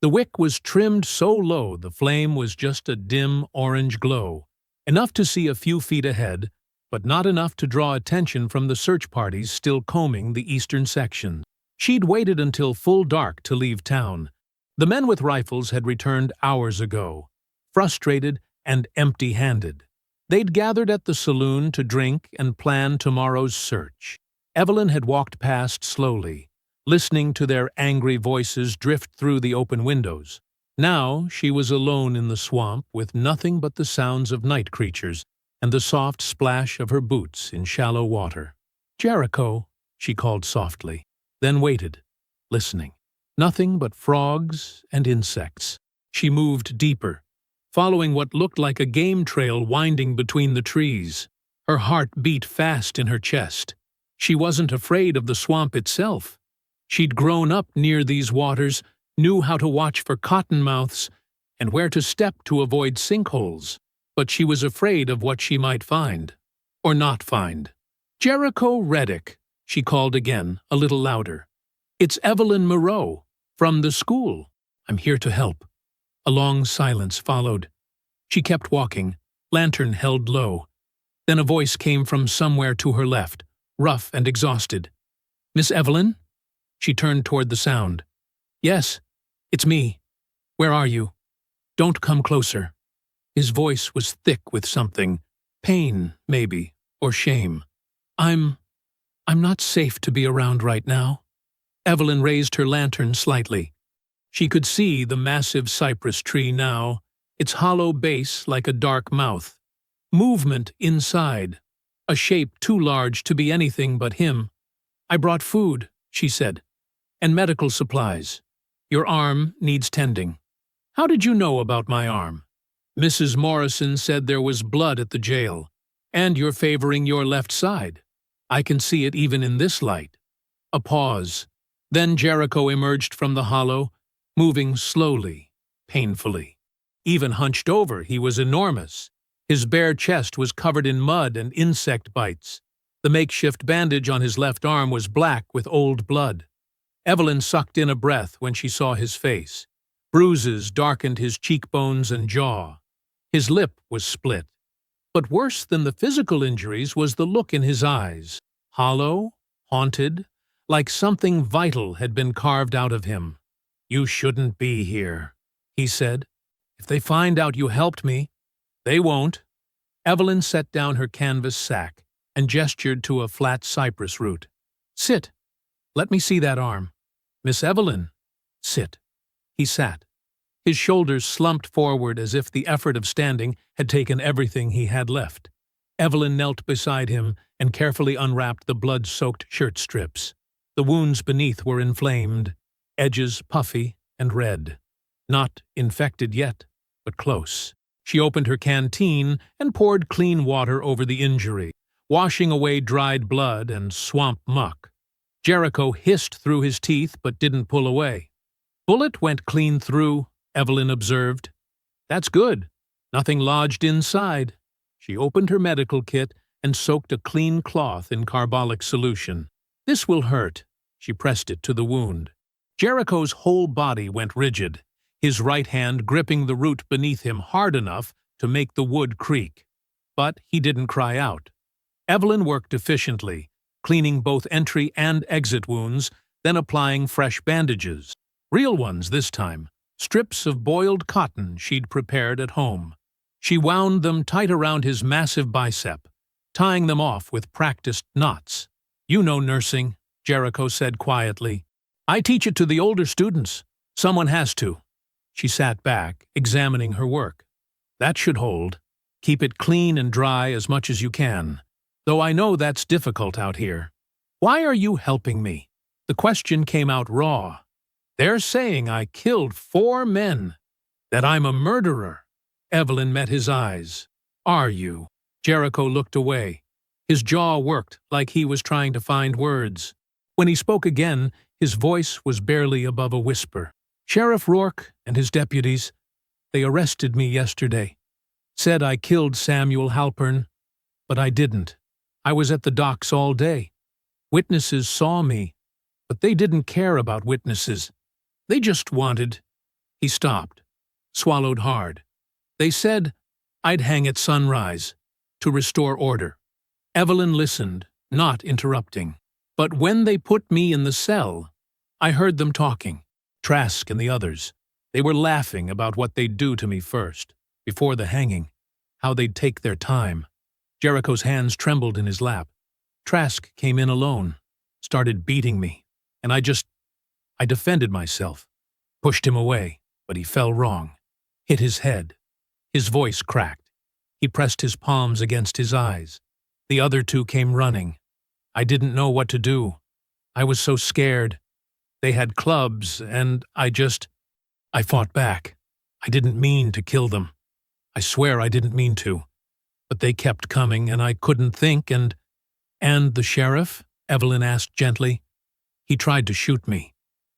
The wick was trimmed so low the flame was just a dim orange glow, enough to see a few feet ahead, but not enough to draw attention from the search parties still combing the eastern section. She'd waited until full dark to leave town. The men with rifles had returned hours ago, frustrated and empty-handed. They'd gathered at the saloon to drink and plan tomorrow's search. Evelyn had walked past slowly, listening to their angry voices drift through the open windows. Now she was alone in the swamp with nothing but the sounds of night creatures and the soft splash of her boots in shallow water. "Jericho," she called softly, then waited, listening. Nothing but frogs and insects. She moved deeper, following what looked like a game trail winding between the trees. Her heart beat fast in her chest. She wasn't afraid of the swamp itself. She'd grown up near these waters, knew how to watch for cottonmouths and where to step to avoid sinkholes. But she was afraid of what she might find, or not find. "Jericho Reddick," she called again, a little louder. "It's Evelyn Moreau, from the school. I'm here to help." A long silence followed. She kept walking, lantern held low. Then a voice came from somewhere to her left, rough and exhausted. "Miss Evelyn?" She turned toward the sound. "Yes, it's me. Where are you? Don't come closer." His voice was thick with something, pain, maybe, or shame. I'm not safe to be around right now." Evelyn raised her lantern slightly. She could see the massive cypress tree now, its hollow base like a dark mouth. Movement inside, a shape too large to be anything but him. "I brought food," she said, "and medical supplies. Your arm needs tending." "How did you know about my arm?" "Mrs. Morrison said there was blood at the jail, and you're favoring your left side. I can see it even in this light." A pause. Then Jericho emerged from the hollow, moving slowly, painfully. Even hunched over, he was enormous. His bare chest was covered in mud and insect bites. The makeshift bandage on his left arm was black with old blood. Evelyn sucked in a breath when she saw his face. Bruises darkened his cheekbones and jaw. His lip was split. But worse than the physical injuries was the look in his eyes. Hollow, haunted, like something vital had been carved out of him. "You shouldn't be here," he said. "If they find out you helped me, they won't." Evelyn set down her canvas sack and gestured to a flat cypress root. "Sit. Let me see that arm." "Miss Evelyn." "Sit." He sat. His shoulders slumped forward as if the effort of standing had taken everything he had left. Evelyn knelt beside him and carefully unwrapped the blood-soaked shirt strips. The wounds beneath were inflamed, edges puffy and red. Not infected yet, but close. She opened her canteen and poured clean water over the injury, washing away dried blood and swamp muck. Jericho hissed through his teeth but didn't pull away. "Bullet went clean through," Evelyn observed. "That's good. Nothing lodged inside." She opened her medical kit and soaked a clean cloth in carbolic solution. "This will hurt." She pressed it to the wound. Jericho's whole body went rigid, his right hand gripping the root beneath him hard enough to make the wood creak. But he didn't cry out. Evelyn worked efficiently, cleaning both entry and exit wounds, then applying fresh bandages. Real ones this time, strips of boiled cotton she'd prepared at home. She wound them tight around his massive bicep, tying them off with practiced knots. "You know nursing," Jericho said quietly. "I teach it to the older students. Someone has to." She sat back, examining her work. "That should hold. Keep it clean and dry as much as you can. Though I know that's difficult out here. Why are you helping me?" The question came out raw. "They're saying I killed 4 men. That I'm a murderer." Evelyn met his eyes. "Are you?" Jericho looked away. His jaw worked like he was trying to find words. When he spoke again, his voice was barely above a whisper. "Sheriff Rourke and his deputies, they arrested me yesterday. Said I killed Samuel Halpern, but I didn't. I was at the docks all day. Witnesses saw me, but they didn't care about witnesses. They just wanted—" He stopped, swallowed hard. "They said I'd hang at sunrise, to restore order." Evelyn listened, not interrupting. "But when they put me in the cell, I heard them talking, Trask and the others. They were laughing about what they'd do to me first, before the hanging, how they'd take their time." Jericho's hands trembled in his lap. "Trask came in alone, started beating me, and I defended myself, pushed him away, but he fell wrong, hit his head." His voice cracked. He pressed his palms against his eyes. "The other 2 came running. I didn't know what to do. I was so scared. They had clubs, and I fought back. I didn't mean to kill them. I swear I didn't mean to. But they kept coming, and I couldn't think, and the sheriff?" Evelyn asked gently. "He tried to shoot me.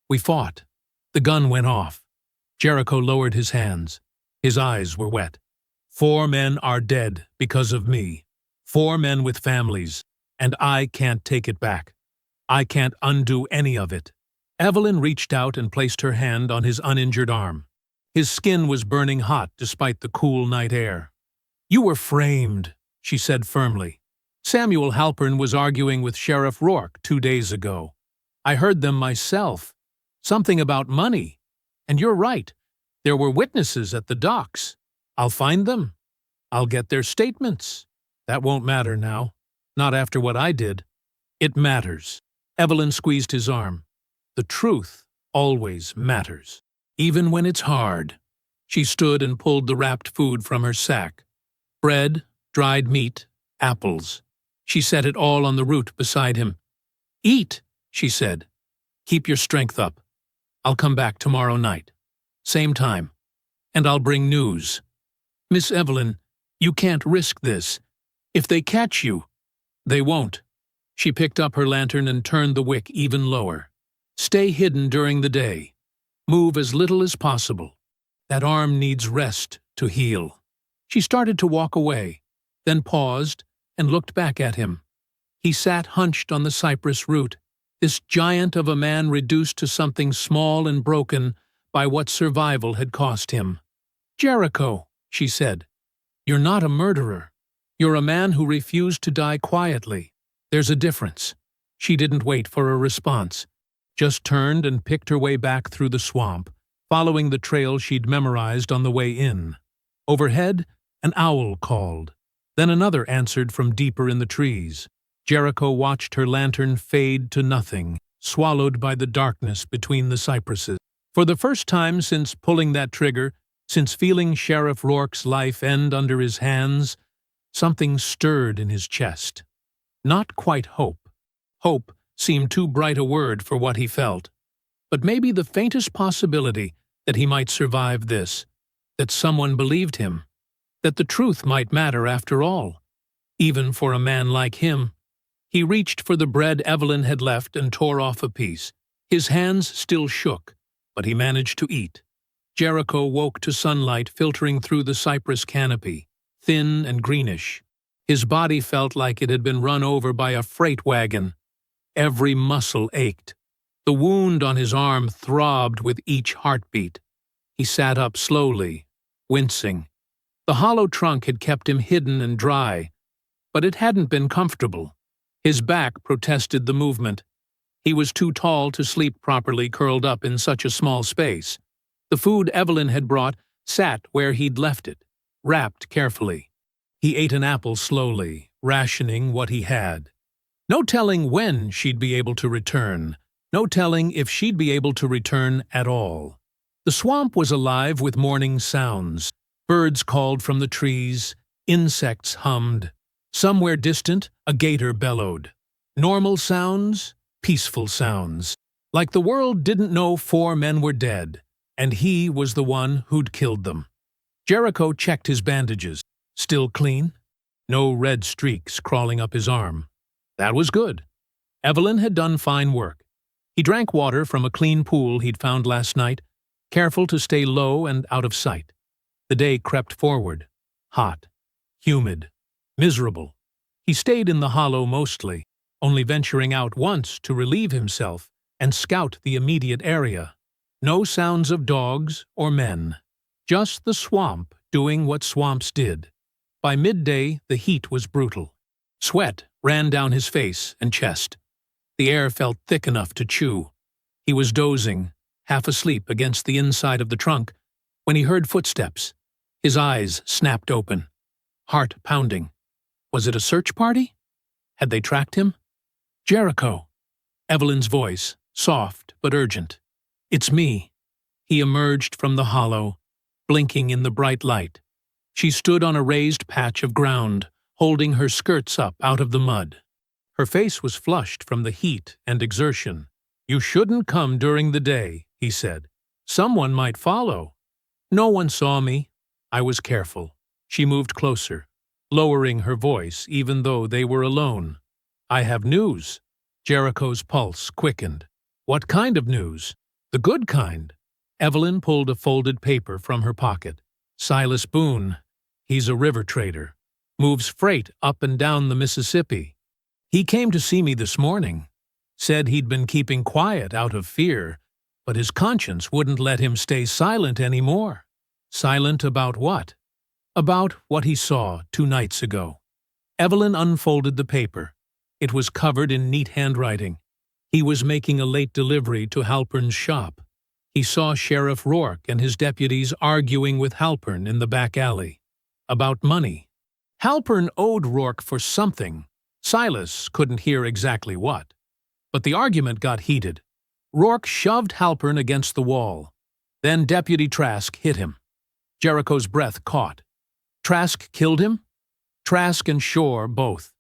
We fought. The gun went off." Jericho lowered his hands. His eyes were wet. "4 men are dead because of me. 4 men with families, and I can't take it back. I can't undo any of it." Evelyn reached out and placed her hand on his uninjured arm. His skin was burning hot despite the cool night air. "You were framed," she said firmly. "Samuel Halpern was arguing with Sheriff Rourke 2 days ago. I heard them myself. Something about money. And you're right. There were witnesses at the docks. I'll find them. I'll get their statements. That won't matter now. Not after what I did. It matters." Evelyn squeezed his arm. "The truth always matters, even when it's hard." She stood and pulled the wrapped food from her sack. Bread, dried meat, apples. She set it all on the root beside him. "Eat," she said. "Keep your strength up. I'll come back tomorrow night. Same time. And I'll bring news. Miss Evelyn, you can't risk this. If they catch you—" "They won't." She picked up her lantern and turned the wick even lower. "Stay hidden during the day. Move as little as possible. That arm needs rest to heal." She started to walk away, then paused and looked back at him. He sat hunched on the cypress root, this giant of a man reduced to something small and broken by what survival had cost him. "Jericho," she said, "you're not a murderer. You're a man who refused to die quietly. There's a difference." She didn't wait for a response, just turned and picked her way back through the swamp, following the trail she'd memorized on the way in. Overhead, an owl called. Then another answered from deeper in the trees. Jericho watched her lantern fade to nothing, swallowed by the darkness between the cypresses. For the first time since pulling that trigger, since feeling Sheriff Rourke's life end under his hands, Something stirred in his chest. Not quite hope. Hope seemed too bright a word for what he felt. But maybe the faintest possibility that he might survive this, that someone believed him, that the truth might matter after all, even for a man like him. He reached for the bread Evelyn had left and tore off a piece. His hands still shook, but he managed to eat. Jericho woke to sunlight filtering through the cypress canopy, thin and greenish. His body felt like it had been run over by a freight wagon. Every muscle ached. The wound on his arm throbbed with each heartbeat. He sat up slowly, wincing. The hollow trunk had kept him hidden and dry, but it hadn't been comfortable. His back protested the movement. He was too tall to sleep properly curled up in such a small space. The food Evelyn had brought sat where he'd left it, wrapped carefully. He ate an apple slowly, rationing what he had. No telling when she'd be able to return. No telling if she'd be able to return at all. The swamp was alive with morning sounds. Birds called from the trees, insects hummed. Somewhere distant, a gator bellowed. Normal sounds, peaceful sounds. Like the world didn't know 4 men were dead, and he was the one who'd killed them. Jericho checked his bandages. Still clean? No red streaks crawling up his arm. That was good. Evelyn had done fine work. He drank water from a clean pool he'd found last night, careful to stay low and out of sight. The day crept forward. Hot, humid, miserable. He stayed in the hollow mostly, only venturing out once to relieve himself and scout the immediate area. No sounds of dogs or men. Just the swamp doing what swamps did. By midday, the heat was brutal. Sweat ran down his face and chest. The air felt thick enough to chew. He was dozing, half asleep against the inside of the trunk, when he heard footsteps. His eyes snapped open. Heart pounding. Was it a search party? Had they tracked him? Jericho. Evelyn's voice, soft but urgent. It's me. He emerged from the hollow, blinking in the bright light. She stood on a raised patch of ground, holding her skirts up out of the mud. Her face was flushed from the heat and exertion. You shouldn't come during the day, he said. Someone might follow. No one saw me. I was careful. She moved closer, lowering her voice even though they were alone. I have news. Jericho's pulse quickened. What kind of news? The good kind. Evelyn pulled a folded paper from her pocket. Silas Boone. He's a river trader. Moves freight up and down the Mississippi. He came to see me this morning. Said he'd been keeping quiet out of fear, but his conscience wouldn't let him stay silent anymore. Silent about what? About what he saw 2 nights ago. Evelyn unfolded the paper. It was covered in neat handwriting. He was making a late delivery to Halpern's shop. He saw Sheriff Rourke and his deputies arguing with Halpern in the back alley. About money. Halpern owed Rourke for something. Silas couldn't hear exactly what. But the argument got heated. Rourke shoved Halpern against the wall. Then Deputy Trask hit him. Jericho's breath caught. Trask killed him? Trask and Shore both.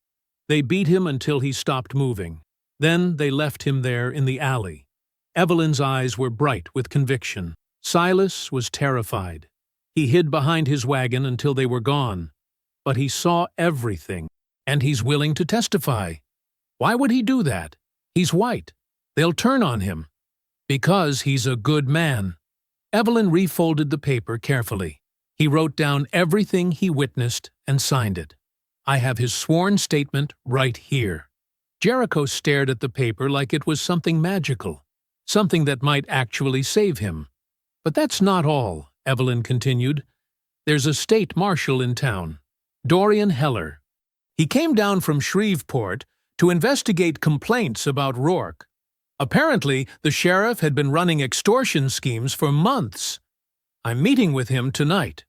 They beat him until he stopped moving. Then they left him there in the alley. Evelyn's eyes were bright with conviction. Silas was terrified. He hid behind his wagon until they were gone. But he saw everything, and he's willing to testify. Why would he do that? He's white. They'll turn on him. Because he's a good man. Evelyn refolded the paper carefully. He wrote down everything he witnessed and signed it. I have his sworn statement right here. Jericho stared at the paper like it was something magical, something that might actually save him. But that's not all, Evelyn continued. There's a state marshal in town, Dorian Heller. He came down from Shreveport to investigate complaints about Rourke. Apparently, the sheriff had been running extortion schemes for months. I'm meeting with him tonight.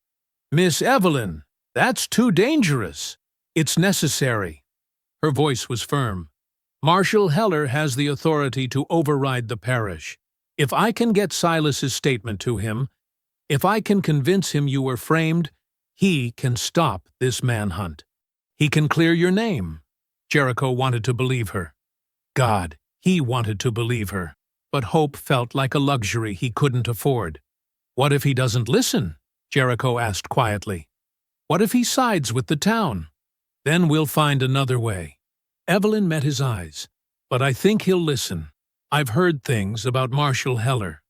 Miss Evelyn, that's too dangerous. It's necessary. Her voice was firm. Marshal Heller has the authority to override the parish. If I can get Silas's statement to him, if I can convince him you were framed, he can stop this manhunt. He can clear your name. Jericho wanted to believe her. God, he wanted to believe her. But hope felt like a luxury he couldn't afford. What if he doesn't listen? Jericho asked quietly. What if he sides with the town? Then we'll find another way. Evelyn met his eyes. But I think he'll listen. I've heard things about Marshal Heller.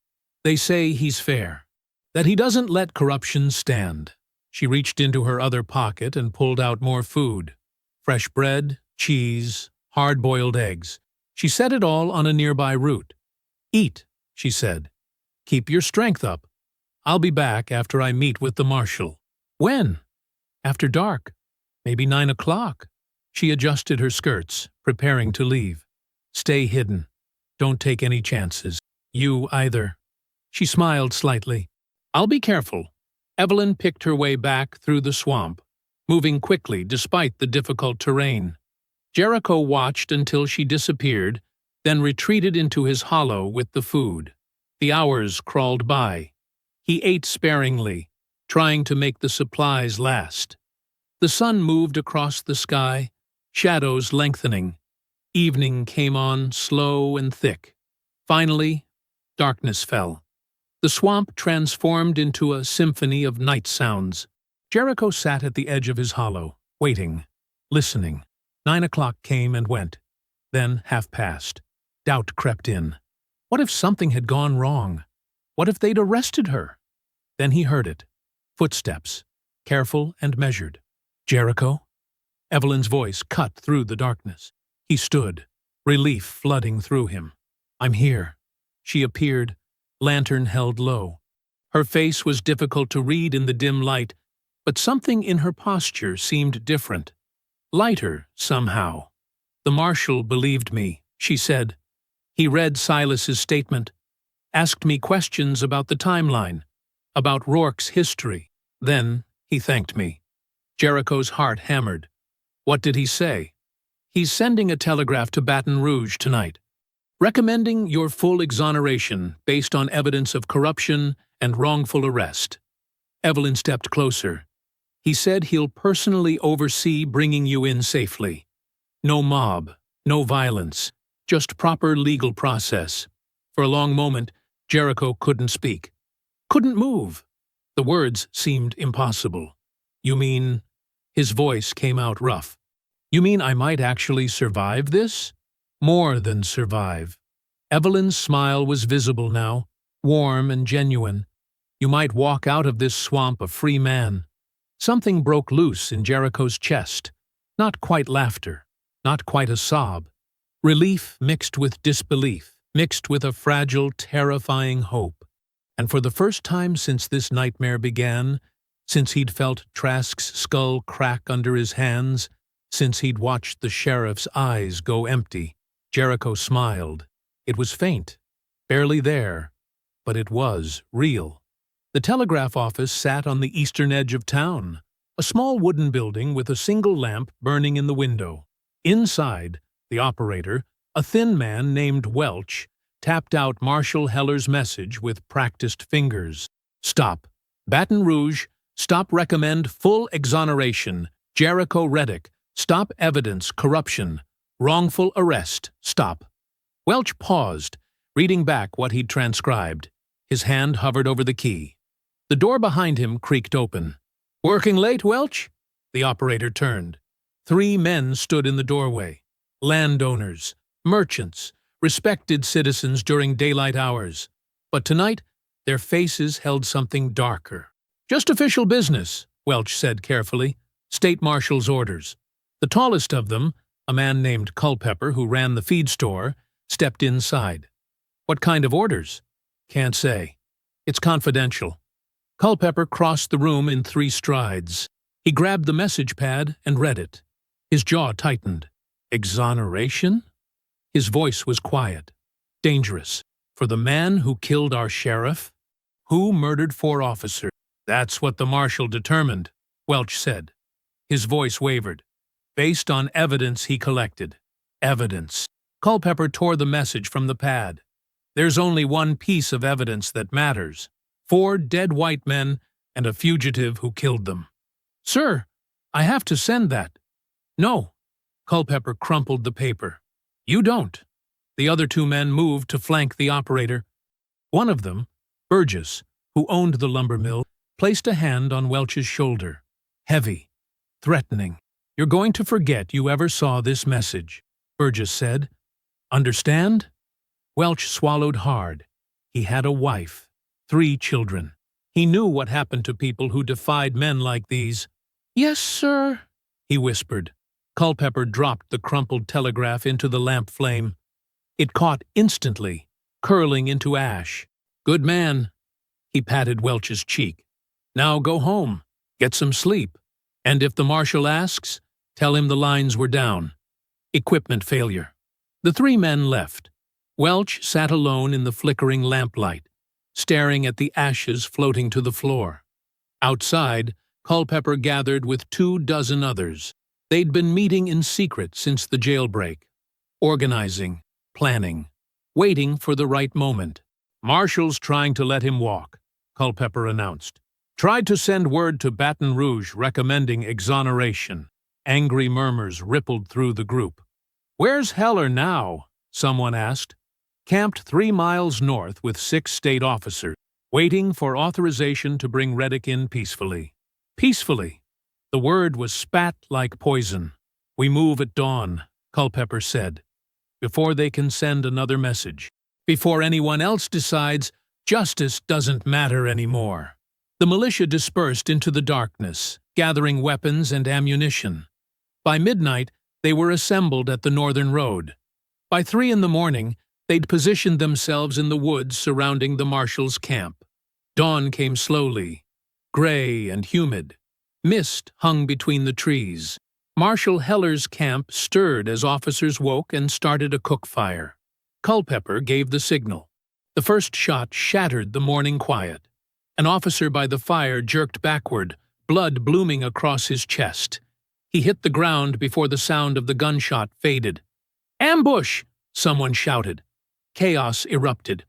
They say he's fair, that he doesn't let corruption stand. She reached into her other pocket and pulled out more food. Fresh bread, cheese, hard-boiled eggs. She set it all on a nearby root. Eat, she said. Keep your strength up. I'll be back after I meet with the marshal. When? After dark. Maybe 9 o'clock. She adjusted her skirts, preparing to leave. Stay hidden. Don't take any chances. You either. She smiled slightly. I'll be careful. Evelyn picked her way back through the swamp, moving quickly despite the difficult terrain. Jericho watched until she disappeared, then retreated into his hollow with the food. The hours crawled by. He ate sparingly, trying to make the supplies last. The sun moved across the sky, shadows lengthening. Evening came on slow and thick. Finally, darkness fell. The swamp transformed into a symphony of night sounds. Jericho sat at the edge of his hollow, waiting, listening. 9 o'clock came and went. Then 1/2 past. Doubt crept in. What if something had gone wrong? What if they'd arrested her? Then he heard it. Footsteps, careful and measured. Jericho? Evelyn's voice cut through the darkness. He stood, relief flooding through him. I'm here. She appeared, lantern held low. Her face was difficult to read in the dim light, but something in her posture seemed different. Lighter, somehow. The marshal believed me, she said. He read Silas's statement, asked me questions about the timeline, about Rourke's history. Then he thanked me. Jericho's heart hammered. What did he say? He's sending a telegraph to Baton Rouge tonight, recommending your full exoneration based on evidence of corruption and wrongful arrest. Evelyn stepped closer. He said he'll personally oversee bringing you in safely. No mob, no violence, just proper legal process. For a long moment, Jericho couldn't speak. Couldn't move. The words seemed impossible. You mean... His voice came out rough. You mean I might actually survive this? More than survive. Evelyn's smile was visible now, warm and genuine. You might walk out of this swamp a free man. Something broke loose in Jericho's chest. Not quite laughter, not quite a sob. Relief mixed with disbelief, mixed with a fragile, terrifying hope. And for the first time since this nightmare began, since he'd felt Trask's skull crack under his hands, since he'd watched the sheriff's eyes go empty, Jericho smiled. It was faint, barely there, but it was real. The telegraph office sat on the eastern edge of town, a small wooden building with a single lamp burning in the window. Inside, the operator, a thin man named Welch, tapped out Marshal Heller's message with practiced fingers. Stop. Baton Rouge. Stop recommend full exoneration. Jericho Reddick. Stop evidence corruption. Wrongful arrest. Stop. Welch paused, reading back what he'd transcribed. His hand hovered over the key. The door behind him creaked open. Working late, Welch? The operator turned. 3 men stood in the doorway. Landowners, merchants, respected citizens during daylight hours. But tonight, their faces held something darker. Just official business, Welch said carefully. State Marshal's orders. The tallest of them, a man named Culpepper who ran the feed store, stepped inside. What kind of orders? Can't say. It's confidential. Culpepper crossed the room in 3 strides. He grabbed the message pad and read it. His jaw tightened. Exoneration? His voice was quiet. Dangerous. For the man who killed our sheriff? Who murdered 4 officers? That's what the marshal determined, Welch said. His voice wavered. Based on evidence he collected. Evidence. Culpepper tore the message from the pad. There's only one piece of evidence that matters. 4 dead white men and a fugitive who killed them. Sir, I have to send that. No. Culpepper crumpled the paper. You don't. The other two men moved to flank the operator. One of them, Burgess, who owned the lumber mill, placed a hand on Welch's shoulder. Heavy, threatening. You're going to forget you ever saw this message, Burgess said. Understand? Welch swallowed hard. He had a wife, 3 children. He knew what happened to people who defied men like these. Yes, sir, he whispered. Culpepper dropped the crumpled telegraph into the lamp flame. It caught instantly, curling into ash. Good man. He patted Welch's cheek. Now go home, get some sleep, and if the marshal asks, tell him the lines were down. Equipment failure. The 3 men left. Welch sat alone in the flickering lamplight, staring at the ashes floating to the floor. Outside, Culpepper gathered with 24 others. They'd been meeting in secret since the jailbreak, organizing, planning, waiting for the right moment. Marshall's trying to let him walk, Culpepper announced. Tried to send word to Baton Rouge recommending exoneration. Angry murmurs rippled through the group. Where's Heller now? Someone asked. Camped 3 miles north with 6 state officers, waiting for authorization to bring Reddick in peacefully. Peacefully. The word was spat like poison. We move at dawn, Culpepper said, before they can send another message. Before anyone else decides, justice doesn't matter anymore. The militia dispersed into the darkness, gathering weapons and ammunition. By midnight, they were assembled at the northern road. By 3 in the morning, they'd positioned themselves in the woods surrounding the marshal's camp. Dawn came slowly, gray and humid. Mist hung between the trees. Marshal Heller's camp stirred as officers woke and started a cook fire. Culpepper gave the signal. The first shot shattered the morning quiet. An officer by the fire jerked backward, blood blooming across his chest. He hit the ground before the sound of the gunshot faded. "Ambush!" someone shouted. Chaos erupted.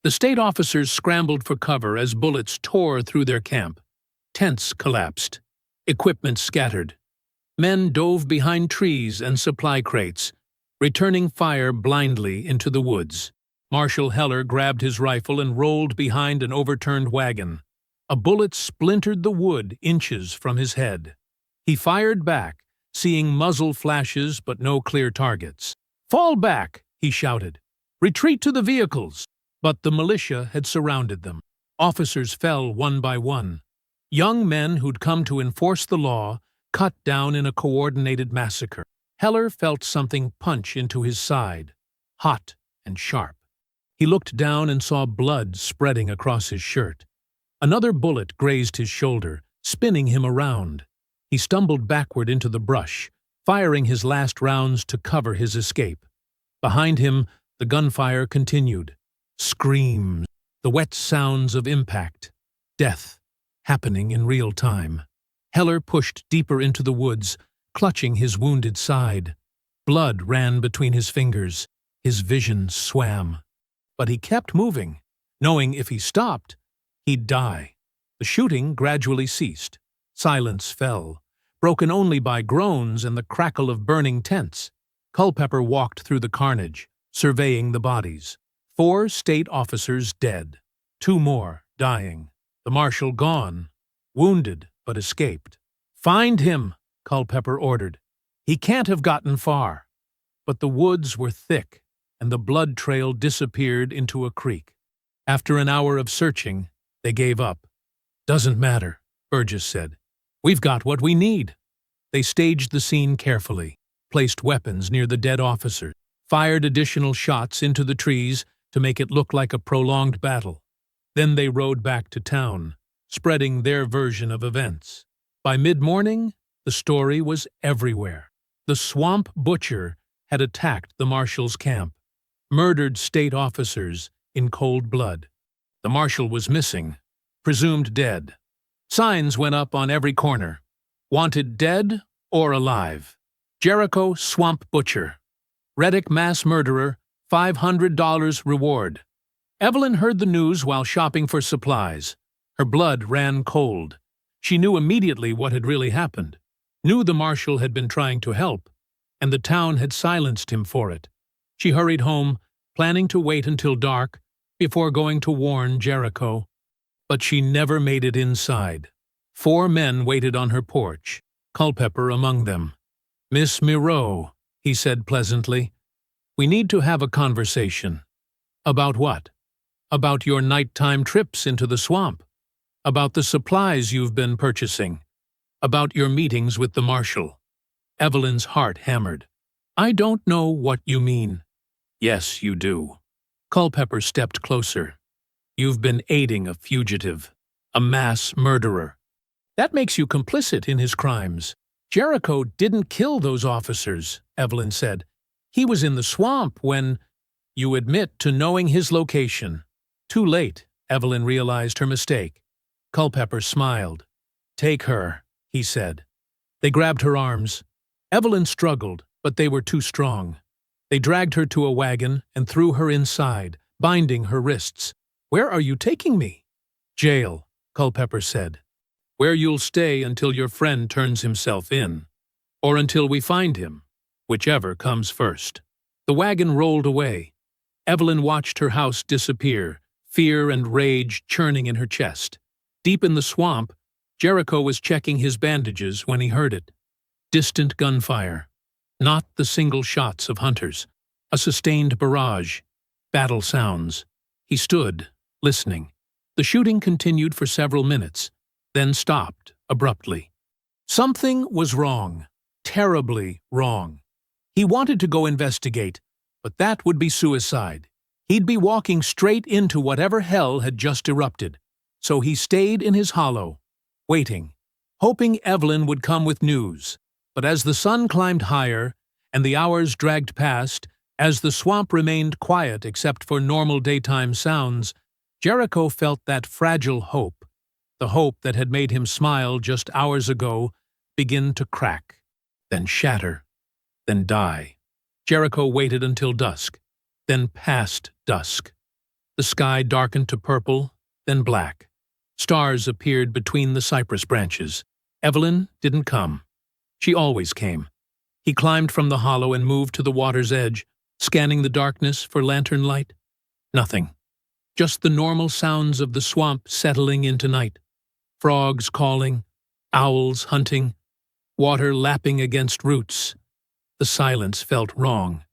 The state officers scrambled for cover as bullets tore through their camp. Tents collapsed. Equipment scattered. Men dove behind trees and supply crates, returning fire blindly into the woods. Marshal Heller grabbed his rifle and rolled behind an overturned wagon. A bullet splintered the wood inches from his head. He fired back, seeing muzzle flashes but no clear targets. "Fall back!" he shouted. "Retreat to the vehicles!" But the militia had surrounded them. Officers fell one by one. Young men who'd come to enforce the law, cut down in a coordinated massacre. Heller felt something punch into his side, hot and sharp. He looked down and saw blood spreading across his shirt. Another bullet grazed his shoulder, spinning him around. He stumbled backward into the brush, firing his last rounds to cover his escape. Behind him, the gunfire continued. Screams, the wet sounds of impact, death, happening in real time. Heller pushed deeper into the woods, clutching his wounded side. Blood ran between his fingers. His vision swam. But he kept moving, knowing if he stopped, he'd die. The shooting gradually ceased. Silence fell, broken only by groans and the crackle of burning tents. Culpepper walked through the carnage, surveying the bodies. 4 state officers dead. 2 more dying. The marshal gone, wounded but escaped. "Find him," Culpepper ordered. "He can't have gotten far." But the woods were thick, and the blood trail disappeared into a creek. After an hour of searching, they gave up. "Doesn't matter," Burgess said. "We've got what we need." They staged the scene carefully, placed weapons near the dead officers, fired additional shots into the trees to make it look like a prolonged battle. Then they rode back to town, spreading their version of events. By mid-morning, the story was everywhere. The swamp butcher had attacked the marshal's camp, murdered state officers in cold blood. The marshal was missing, presumed dead. Signs went up on every corner. Wanted dead or alive. Jericho swamp butcher. Reddick mass murderer, $500 reward. Evelyn heard the news while shopping for supplies. Her blood ran cold. She knew immediately what had really happened. knew the marshal had been trying to help, and the town had silenced him for it. She hurried home, planning to wait until dark before going to warn Jericho. But she never made it inside. 4 men waited on her porch, Culpepper among them. "Miss Moreau," he said pleasantly, "we need to have a conversation." "About what?" "About your nighttime trips into the swamp. About the supplies you've been purchasing. About your meetings with the marshal." Evelyn's heart hammered. "I don't know what you mean." "Yes, you do." Culpepper stepped closer. "You've been aiding a fugitive, a mass murderer. That makes you complicit in his crimes." "Jericho didn't kill those officers," Evelyn said. "He was in the swamp when—" "You admit to knowing his location." Too late, Evelyn realized her mistake. Culpepper smiled. "Take her," he said. They grabbed her arms. Evelyn struggled, but they were too strong. They dragged her to a wagon and threw her inside, binding her wrists. "Where are you taking me?" "Jail," Culpepper said. "Where you'll stay until your friend turns himself in. Or until we find him, whichever comes first." The wagon rolled away. Evelyn watched her house disappear, fear and rage churning in her chest. Deep in the swamp, Jericho was checking his bandages when he heard it. Distant gunfire. Not the single shots of hunters. A sustained barrage. Battle sounds. He stood, listening. The shooting continued for several minutes, then stopped abruptly. Something was wrong. Terribly wrong. He wanted to go investigate, but that would be suicide. He'd be walking straight into whatever hell had just erupted. So he stayed in his hollow, waiting, hoping Evelyn would come with news. But as the sun climbed higher and the hours dragged past, as the swamp remained quiet except for normal daytime sounds, Jericho felt that fragile hope, the hope that had made him smile just hours ago, begin to crack, then shatter, then die. Jericho waited until dusk, then past dusk. The sky darkened to purple, then black. Stars appeared between the cypress branches. Evelyn didn't come. She always came. He climbed from the hollow and moved to the water's edge, scanning the darkness for lantern light. Nothing. Just the normal sounds of the swamp settling into night. Frogs calling, owls hunting, water lapping against roots. The silence felt wrong,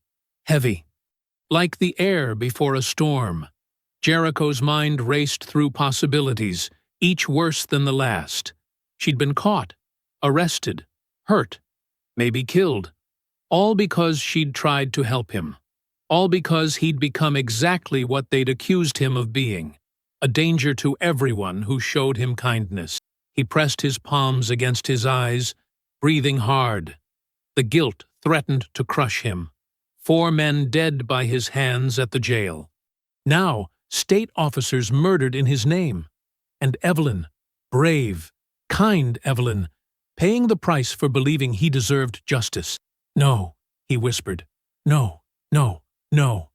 heavy, like the air before a storm. Jericho's mind raced through possibilities, each worse than the last. She'd been caught, arrested, hurt, maybe killed, all because she'd tried to help him. All because he'd become exactly what they'd accused him of being, a danger to everyone who showed him kindness. He pressed his palms against his eyes, breathing hard. The guilt threatened to crush him. 4 men dead by his hands at the jail. Now, state officers murdered in his name. And Evelyn, brave, kind Evelyn, paying the price for believing he deserved justice. "No," he whispered. "No, no, no."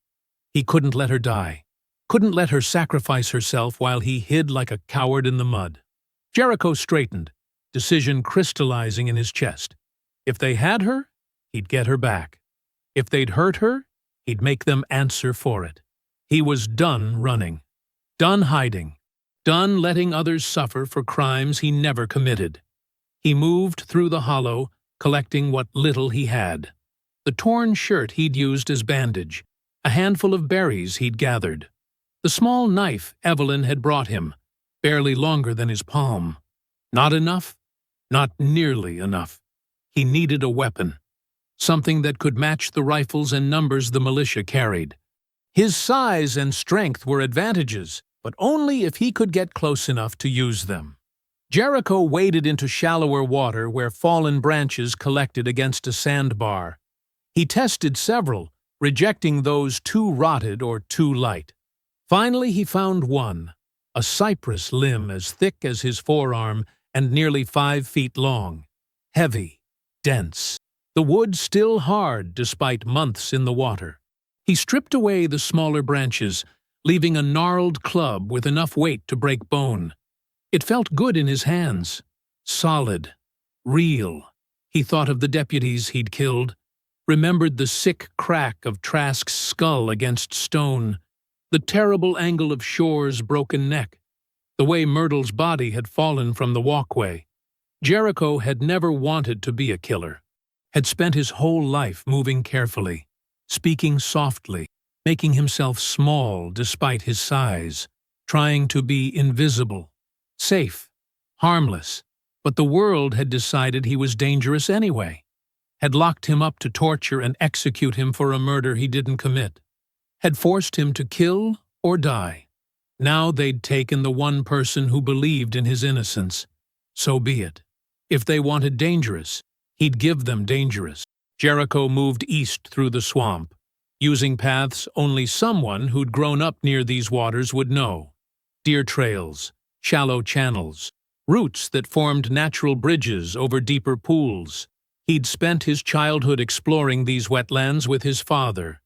He couldn't let her die. Couldn't let her sacrifice herself while he hid like a coward in the mud. Jericho straightened, decision crystallizing in his chest. If they had her, he'd get her back. If they'd hurt her, he'd make them answer for it. He was done running. Done hiding. Done letting others suffer for crimes he never committed. He moved through the hollow, collecting what little he had. The torn shirt he'd used as bandage, a handful of berries he'd gathered, the small knife Evelyn had brought him, barely longer than his palm. Not enough? Not nearly enough. He needed a weapon, something that could match the rifles and numbers the militia carried. His size and strength were advantages, but only if he could get close enough to use them. Jericho waded into shallower water where fallen branches collected against a sandbar. He tested several, rejecting those too rotted or too light. Finally he found one, a cypress limb as thick as his forearm and nearly 5 feet long. Heavy, dense. The wood still hard despite months in the water. He stripped away the smaller branches, leaving a gnarled club with enough weight to break bone. It felt good in his hands. Solid. Real. He thought of the deputies he'd killed, remembered the sick crack of Trask's skull against stone, the terrible angle of Shore's broken neck, the way Myrtle's body had fallen from the walkway. Jericho had never wanted to be a killer, had spent his whole life moving carefully, speaking softly, making himself small despite his size, trying to be invisible, safe, harmless, but the world had decided he was dangerous anyway, had locked him up to torture and execute him for a murder he didn't commit, had forced him to kill or die. Now they'd taken the one person who believed in his innocence. So be it. If they wanted dangerous, he'd give them dangerous. Jericho moved east through the swamp, using paths only someone who'd grown up near these waters would know. Deer trails, shallow channels, routes that formed natural bridges over deeper pools. He'd spent his childhood exploring these wetlands with his father,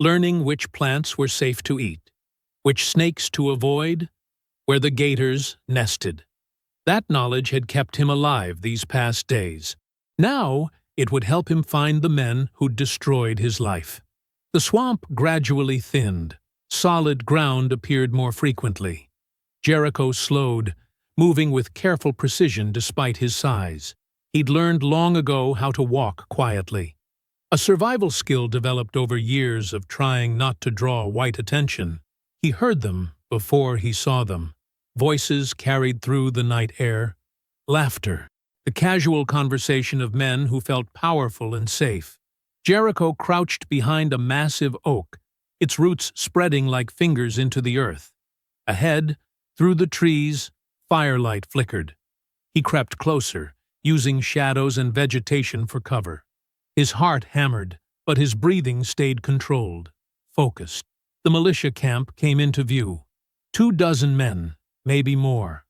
learning which plants were safe to eat, which snakes to avoid, where the gators nested. That knowledge had kept him alive these past days. Now it would help him find the men who'd destroyed his life. The swamp gradually thinned. Solid ground appeared more frequently. Jericho slowed, moving with careful precision despite his size. He'd learned long ago how to walk quietly, a survival skill developed over years of trying not to draw white attention. He heard them before he saw them. Voices carried through the night air. Laughter. The casual conversation of men who felt powerful and safe. Jericho crouched behind a massive oak, its roots spreading like fingers into the earth. Ahead, through the trees, firelight flickered. He crept closer, using shadows and vegetation for cover. His heart hammered, but his breathing stayed controlled, focused. The militia camp came into view. 24 men, maybe more.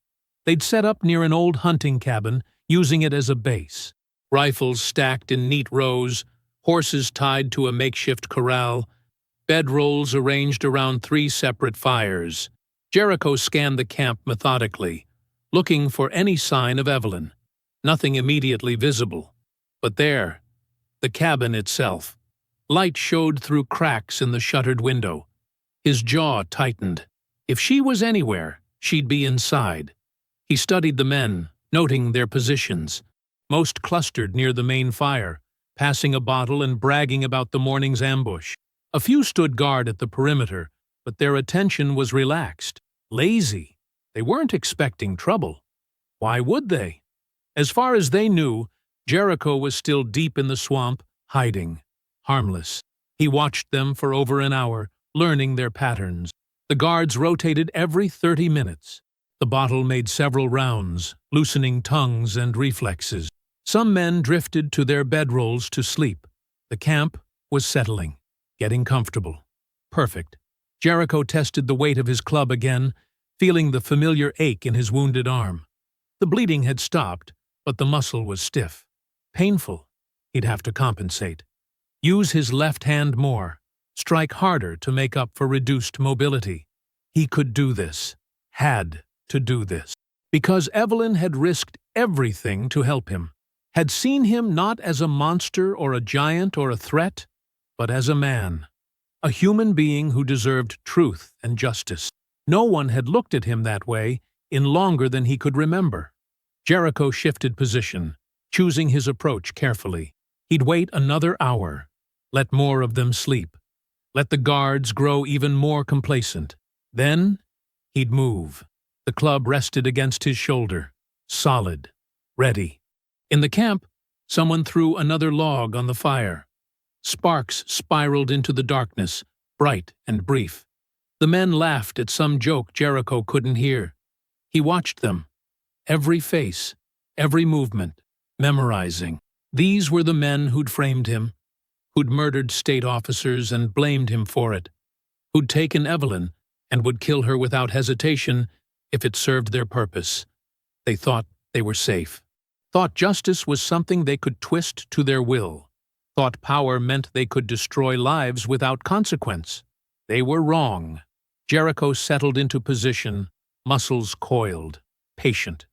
They'd set up near an old hunting cabin, using it as a base. Rifles stacked in neat rows, horses tied to a makeshift corral, bedrolls arranged around 3 separate fires. Jericho scanned the camp methodically, looking for any sign of Evelyn. Nothing immediately visible. But there, the cabin itself. Light showed through cracks in the shuttered window. His jaw tightened. If she was anywhere, she'd be inside. He studied the men, noting their positions. Most clustered near the main fire, passing a bottle and bragging about the morning's ambush. A few stood guard at the perimeter, but their attention was relaxed, lazy. They weren't expecting trouble. Why would they? As far as they knew, Jericho was still deep in the swamp, hiding, harmless. He watched them for over an hour, learning their patterns. The guards rotated every 30 minutes. The bottle made several rounds, loosening tongues and reflexes. Some men drifted to their bedrolls to sleep. The camp was settling, getting comfortable. Perfect. Jericho tested the weight of his club again, feeling the familiar ache in his wounded arm. The bleeding had stopped, but the muscle was stiff. Painful. He'd have to compensate. Use his left hand more. Strike harder to make up for reduced mobility. He could do this. Had to do this. Because Evelyn had risked everything to help him. Had seen him not as a monster or a giant or a threat, but as a man. A human being who deserved truth and justice. No one had looked at him that way in longer than he could remember. Jericho shifted position, choosing his approach carefully. He'd wait another hour. Let more of them sleep. Let the guards grow even more complacent. Then, he'd move. The club rested against his shoulder, solid, ready. In the camp, someone threw another log on the fire. Sparks spiraled into the darkness, bright and brief. The men laughed at some joke Jericho couldn't hear. He watched them. Every face, every movement, memorizing. These were the men who'd framed him, who'd murdered state officers and blamed him for it, who'd taken Evelyn and would kill her without hesitation if it served their purpose. They thought they were safe. Thought justice was something they could twist to their will. Thought power meant they could destroy lives without consequence. They were wrong. Jericho settled into position, muscles coiled, patient,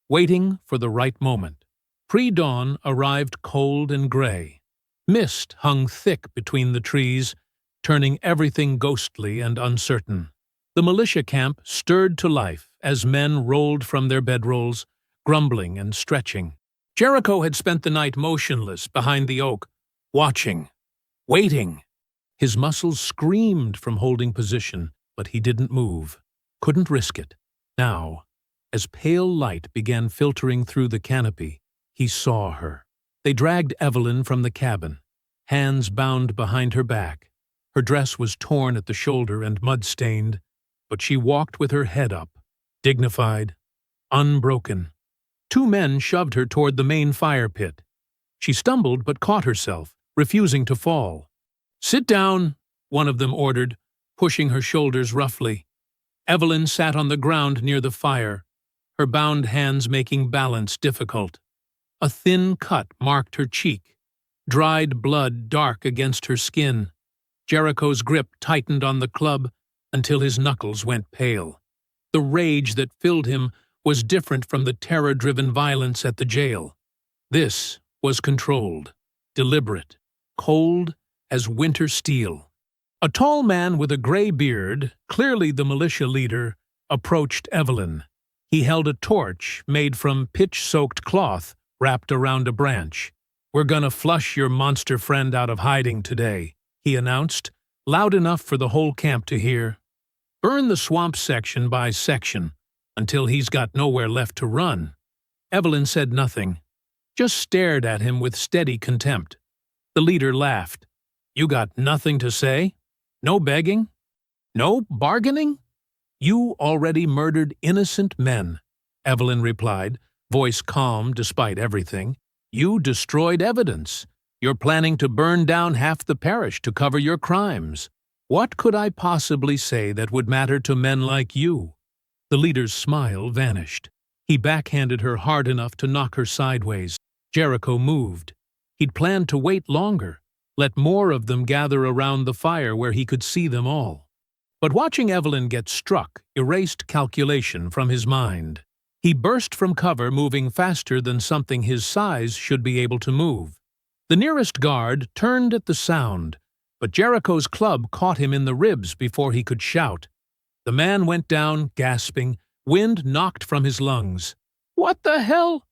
waiting for the right moment. Pre-dawn arrived cold and gray. Mist hung thick between the trees, turning everything ghostly and uncertain. The militia camp stirred to life as men rolled from their bedrolls, grumbling and stretching. Jericho had spent the night motionless behind the oak, watching, waiting. His muscles screamed from holding position, but he didn't move, couldn't risk it. Now, as pale light began filtering through the canopy, he saw her. They dragged Evelyn from the cabin, hands bound behind her back. Her dress was torn at the shoulder and mud-stained, but she walked with her head up, dignified, unbroken. Two men shoved her toward the main fire pit. She stumbled but caught herself, refusing to fall. "Sit down," one of them ordered, pushing her shoulders roughly. Evelyn sat on the ground near the fire, her bound hands making balance difficult. A thin cut marked her cheek, dried blood dark against her skin. Jericho's grip tightened on the club until his knuckles went pale. The rage that filled him was different from the terror-driven violence at the jail. This was controlled, deliberate, cold as winter steel. A tall man with a gray beard, clearly the militia leader, approached Evelyn. He held a torch made from pitch-soaked cloth wrapped around a branch. "We're gonna flush your monster friend out of hiding today," he announced, loud enough for the whole camp to hear. "Burn the swamp section by section, until he's got nowhere left to run." Evelyn said nothing, just stared at him with steady contempt. The leader laughed. "You got nothing to say? No begging? No bargaining? You already murdered innocent men," Evelyn replied, voice calm despite everything. "You destroyed evidence. You're planning to burn down half the parish to cover your crimes. What could I possibly say that would matter to men like you?" The leader's smile vanished. He backhanded her hard enough to knock her sideways. Jericho moved. He'd planned to wait longer, let more of them gather around the fire where he could see them all. But watching Evelyn get struck erased calculation from his mind. He burst from cover, moving faster than something his size should be able to move. The nearest guard turned at the sound, but Jericho's club caught him in the ribs before he could shout. The man went down, gasping, wind knocked from his lungs. "What the hell?"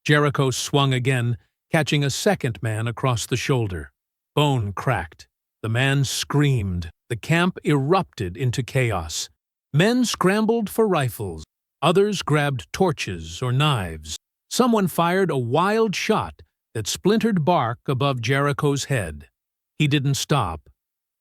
Jericho swung again, catching a second man across the shoulder. Bone cracked. The man screamed. The camp erupted into chaos. Men scrambled for rifles. Others grabbed torches or knives. Someone fired a wild shot that splintered bark above Jericho's head. He didn't stop.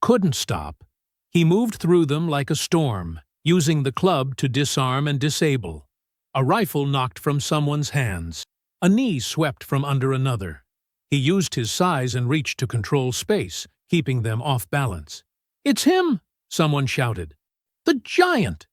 Couldn't stop. He moved through them like a storm, using the club to disarm and disable. A rifle knocked from someone's hands. A knee swept from under another. He used his size and reach to control space, keeping them off balance. "It's him!" someone shouted. "The giant!"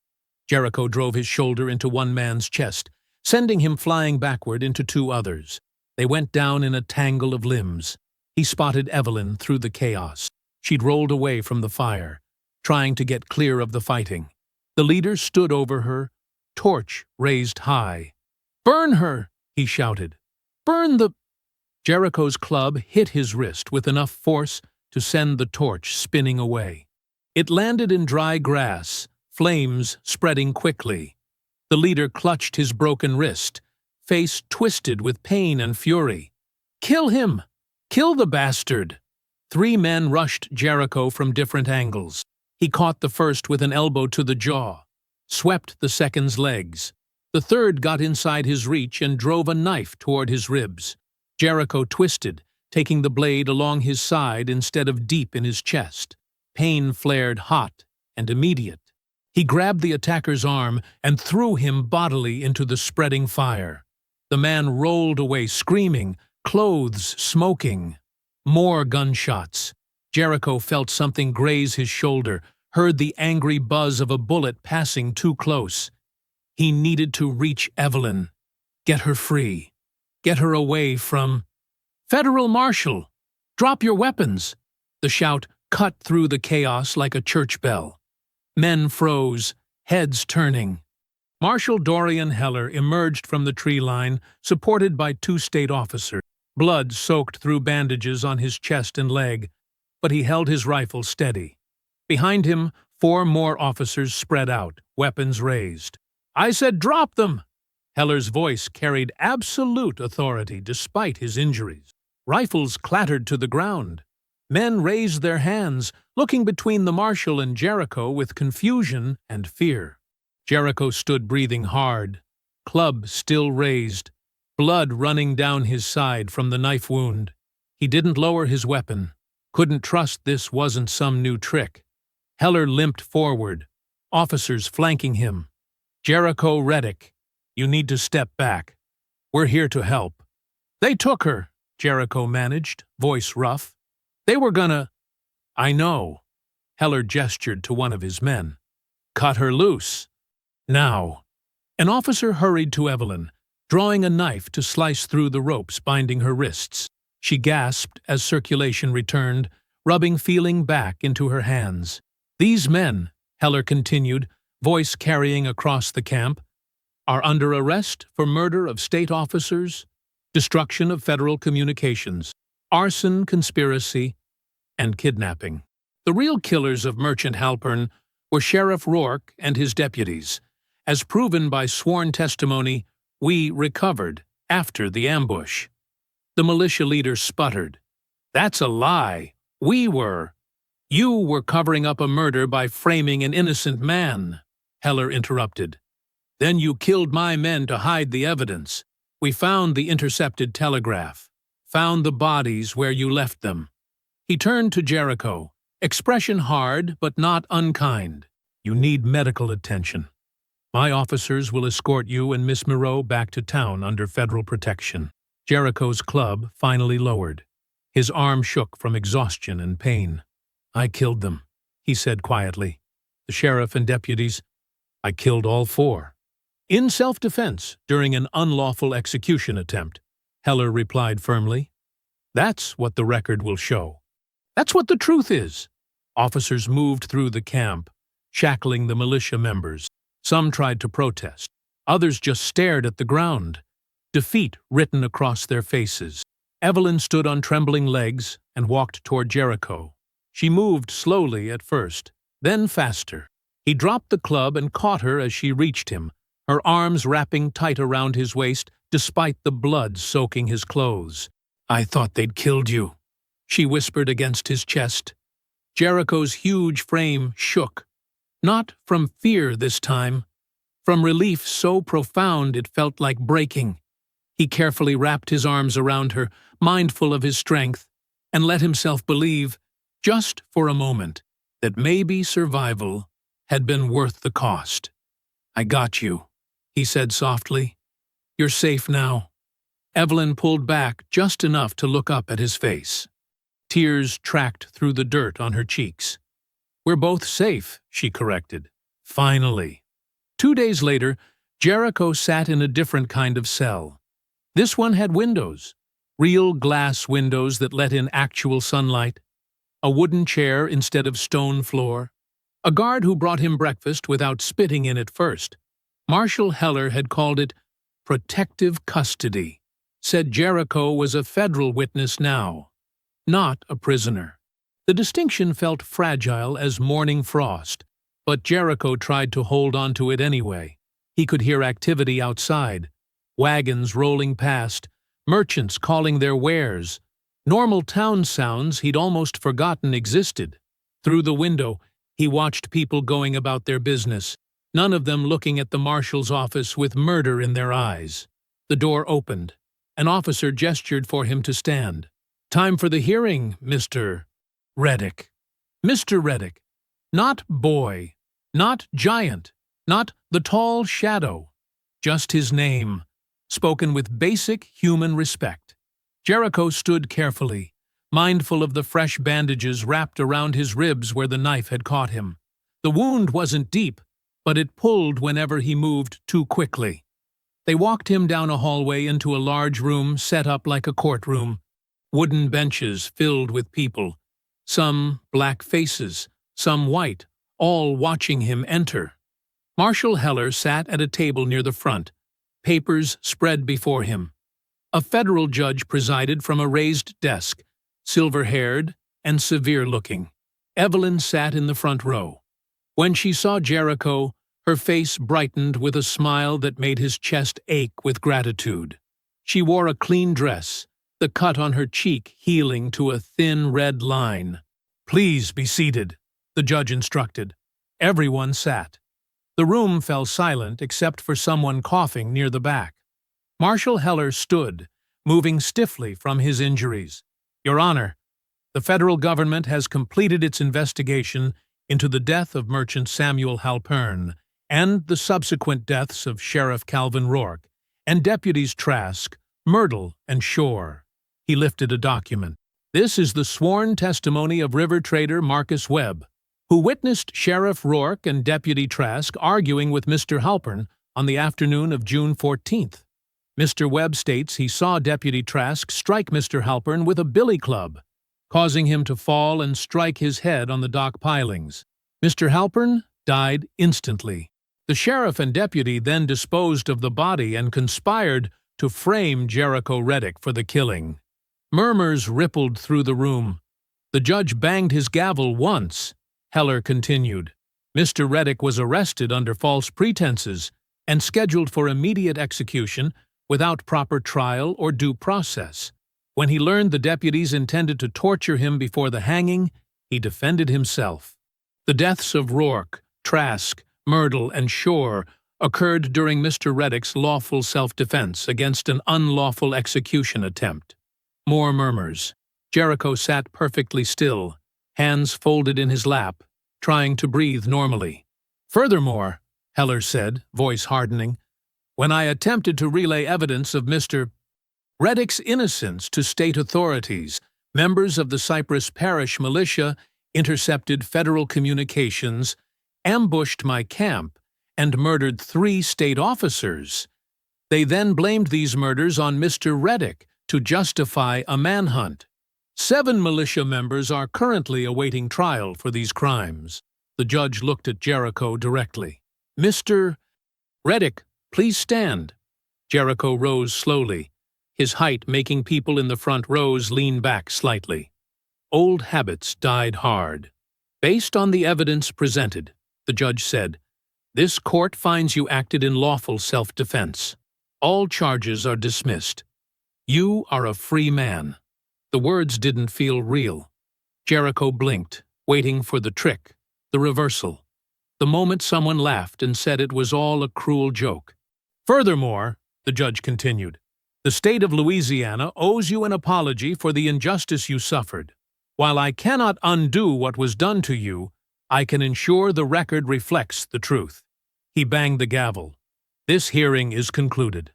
Jericho drove his shoulder into one man's chest, sending him flying backward into two others. They went down in a tangle of limbs. He spotted Evelyn through the chaos. She'd rolled away from the fire, trying to get clear of the fighting. The leader stood over her, torch raised high. "Burn her!" he shouted. "Burn the—" Jericho's club hit his wrist with enough force to send the torch spinning away. It landed in dry grass, flames spreading quickly. The leader clutched his broken wrist, face twisted with pain and fury. "Kill him! Kill the bastard!" Three men rushed Jericho from different angles. He caught the first with an elbow to the jaw, swept the second's legs. The third got inside his reach and drove a knife toward his ribs. Jericho twisted, taking the blade along his side instead of deep in his chest. Pain flared hot and immediate. He grabbed the attacker's arm and threw him bodily into the spreading fire. The man rolled away screaming, clothes smoking. More gunshots. Jericho felt something graze his shoulder, heard the angry buzz of a bullet passing too close. He needed to reach Evelyn. Get her free. Get her away from— "Federal Marshal! Drop your weapons!" The shout cut through the chaos like a church bell. Men froze, heads turning. Marshal Dorian Heller emerged from the tree line, supported by 2 state officers. Blood soaked through bandages on his chest and leg, but he held his rifle steady. Behind him, 4 more officers spread out, weapons raised. "I said drop them!" Heller's voice carried absolute authority despite his injuries. Rifles clattered to the ground. Men raised their hands, looking between the marshal and Jericho with confusion and fear. Jericho stood breathing hard, club still raised, blood running down his side from the knife wound. He didn't lower his weapon. Couldn't trust this wasn't some new trick. Heller limped forward, officers flanking him. "Jericho Reddick, you need to step back. We're here to help." "They took her," Jericho managed, voice rough. "They were gonna—" "I know." Heller gestured to one of his men. "Cut her loose. Now." An officer hurried to Evelyn, drawing a knife to slice through the ropes binding her wrists. She gasped as circulation returned, rubbing feeling back into her hands. "These men," Heller continued, voice carrying across the camp, "are under arrest for murder of state officers, destruction of federal communications, arson, conspiracy, and kidnapping. The real killers of Merchant Halpern were Sheriff Rourke and his deputies, as proven by sworn testimony we recovered after the ambush." The militia leader sputtered. "That's a lie. We were." "You were covering up a murder by framing an innocent man," Heller interrupted. "Then you killed my men to hide the evidence. We found the intercepted telegraph, found the bodies where you left them." He turned to Jericho, expression hard but not unkind. "You need medical attention. My officers will escort you and Miss Moreau back to town under federal protection." Jericho's club finally lowered. His arm shook from exhaustion and pain. "I killed them," he said quietly. "The sheriff and deputies, I killed all 4. "In self-defense during an unlawful execution attempt," Heller replied firmly. "That's what the record will show. That's what the truth is." Officers moved through the camp, shackling the militia members. Some tried to protest. Others just stared at the ground, defeat written across their faces. Evelyn stood on trembling legs and walked toward Jericho. She moved slowly at first, then faster. He dropped the club and caught her as she reached him, her arms wrapping tight around his waist despite the blood soaking his clothes. "I thought they'd killed you," she whispered against his chest. Jericho's huge frame shook, not from fear this time, from relief so profound it felt like breaking. He carefully wrapped his arms around her, mindful of his strength, and let himself believe, just for a moment, that maybe survival had been worth the cost. "I got you," he said softly. "You're safe now." Evelyn pulled back just enough to look up at his face. Tears tracked through the dirt on her cheeks. "We're both safe," she corrected. Finally. 2 days later, Jericho sat in a different kind of cell. This one had windows, real glass windows that let in actual sunlight, a wooden chair instead of stone floor, a guard who brought him breakfast without spitting in it first. Marshal Heller had called it protective custody, said Jericho was a federal witness now, not a prisoner. The distinction felt fragile as morning frost, but Jericho tried to hold on to it anyway. He could hear activity outside, wagons rolling past, merchants calling their wares, normal town sounds he'd almost forgotten existed. Through the window, he watched people going about their business, none of them looking at the marshal's office with murder in their eyes. The door opened. An officer gestured for him to stand. "Time for the hearing, Mr. Reddick." Mr. Reddick. Not boy, not giant, not the tall shadow. Just his name, spoken with basic human respect. Jericho stood carefully, mindful of the fresh bandages wrapped around his ribs where the knife had caught him. The wound wasn't deep, but it pulled whenever he moved too quickly. They walked him down a hallway into a large room set up like a courtroom. Wooden benches filled with people, some black faces, some white, all watching him enter. Marshal Heller sat at a table near the front, papers spread before him. A federal judge presided from a raised desk, silver-haired and severe-looking. Evelyn sat in the front row. When she saw Jericho, her face brightened with a smile that made his chest ache with gratitude. She wore a clean dress, the cut on her cheek healing to a thin red line. "Please be seated," the judge instructed. Everyone sat. The room fell silent except for someone coughing near the back. Marshal Heller stood, moving stiffly from his injuries. "Your Honor, the federal government has completed its investigation into the death of Merchant Samuel Halpern and the subsequent deaths of Sheriff Calvin Rourke and Deputies Trask, Myrtle, and Shore." He lifted a document. "This is the sworn testimony of river trader Marcus Webb, who witnessed Sheriff Rourke and Deputy Trask arguing with Mr. Halpern on the afternoon of June 14th. Mr. Webb states he saw Deputy Trask strike Mr. Halpern with a billy club, causing him to fall and strike his head on the dock pilings. Mr. Halpern died instantly. The sheriff and deputy then disposed of the body and conspired to frame Jericho Reddick for the killing." Murmurs rippled through the room. The judge banged his gavel once. Heller continued. "Mr. Reddick was arrested under false pretenses and scheduled for immediate execution without proper trial or due process. When he learned the deputies intended to torture him before the hanging, he defended himself. The deaths of Rourke, Trask, Myrtle, and Shore occurred during Mr. Reddick's lawful self-defense against an unlawful execution attempt." More murmurs. Jericho sat perfectly still, hands folded in his lap, trying to breathe normally. "Furthermore," Heller said, voice hardening, "when I attempted to relay evidence of Mr. Reddick's innocence to state authorities, members of the Cypress Parish militia intercepted federal communications, ambushed my camp, and murdered 3 state officers. They then blamed these murders on Mr. Reddick to justify a manhunt. 7 militia members are currently awaiting trial for these crimes." The judge looked at Jericho directly. "Mr. Reddick, please stand." Jericho rose slowly, his height making people in the front rows lean back slightly. Old habits died hard. "Based on the evidence presented," the judge said, "this court finds you acted in lawful self-defense. All charges are dismissed. You are a free man." The words didn't feel real. Jericho blinked, waiting for the trick, the reversal. The moment someone laughed and said it was all a cruel joke. "Furthermore," the judge continued, "the state of Louisiana owes you an apology for the injustice you suffered. While I cannot undo what was done to you, I can ensure the record reflects the truth." He banged the gavel. "This hearing is concluded."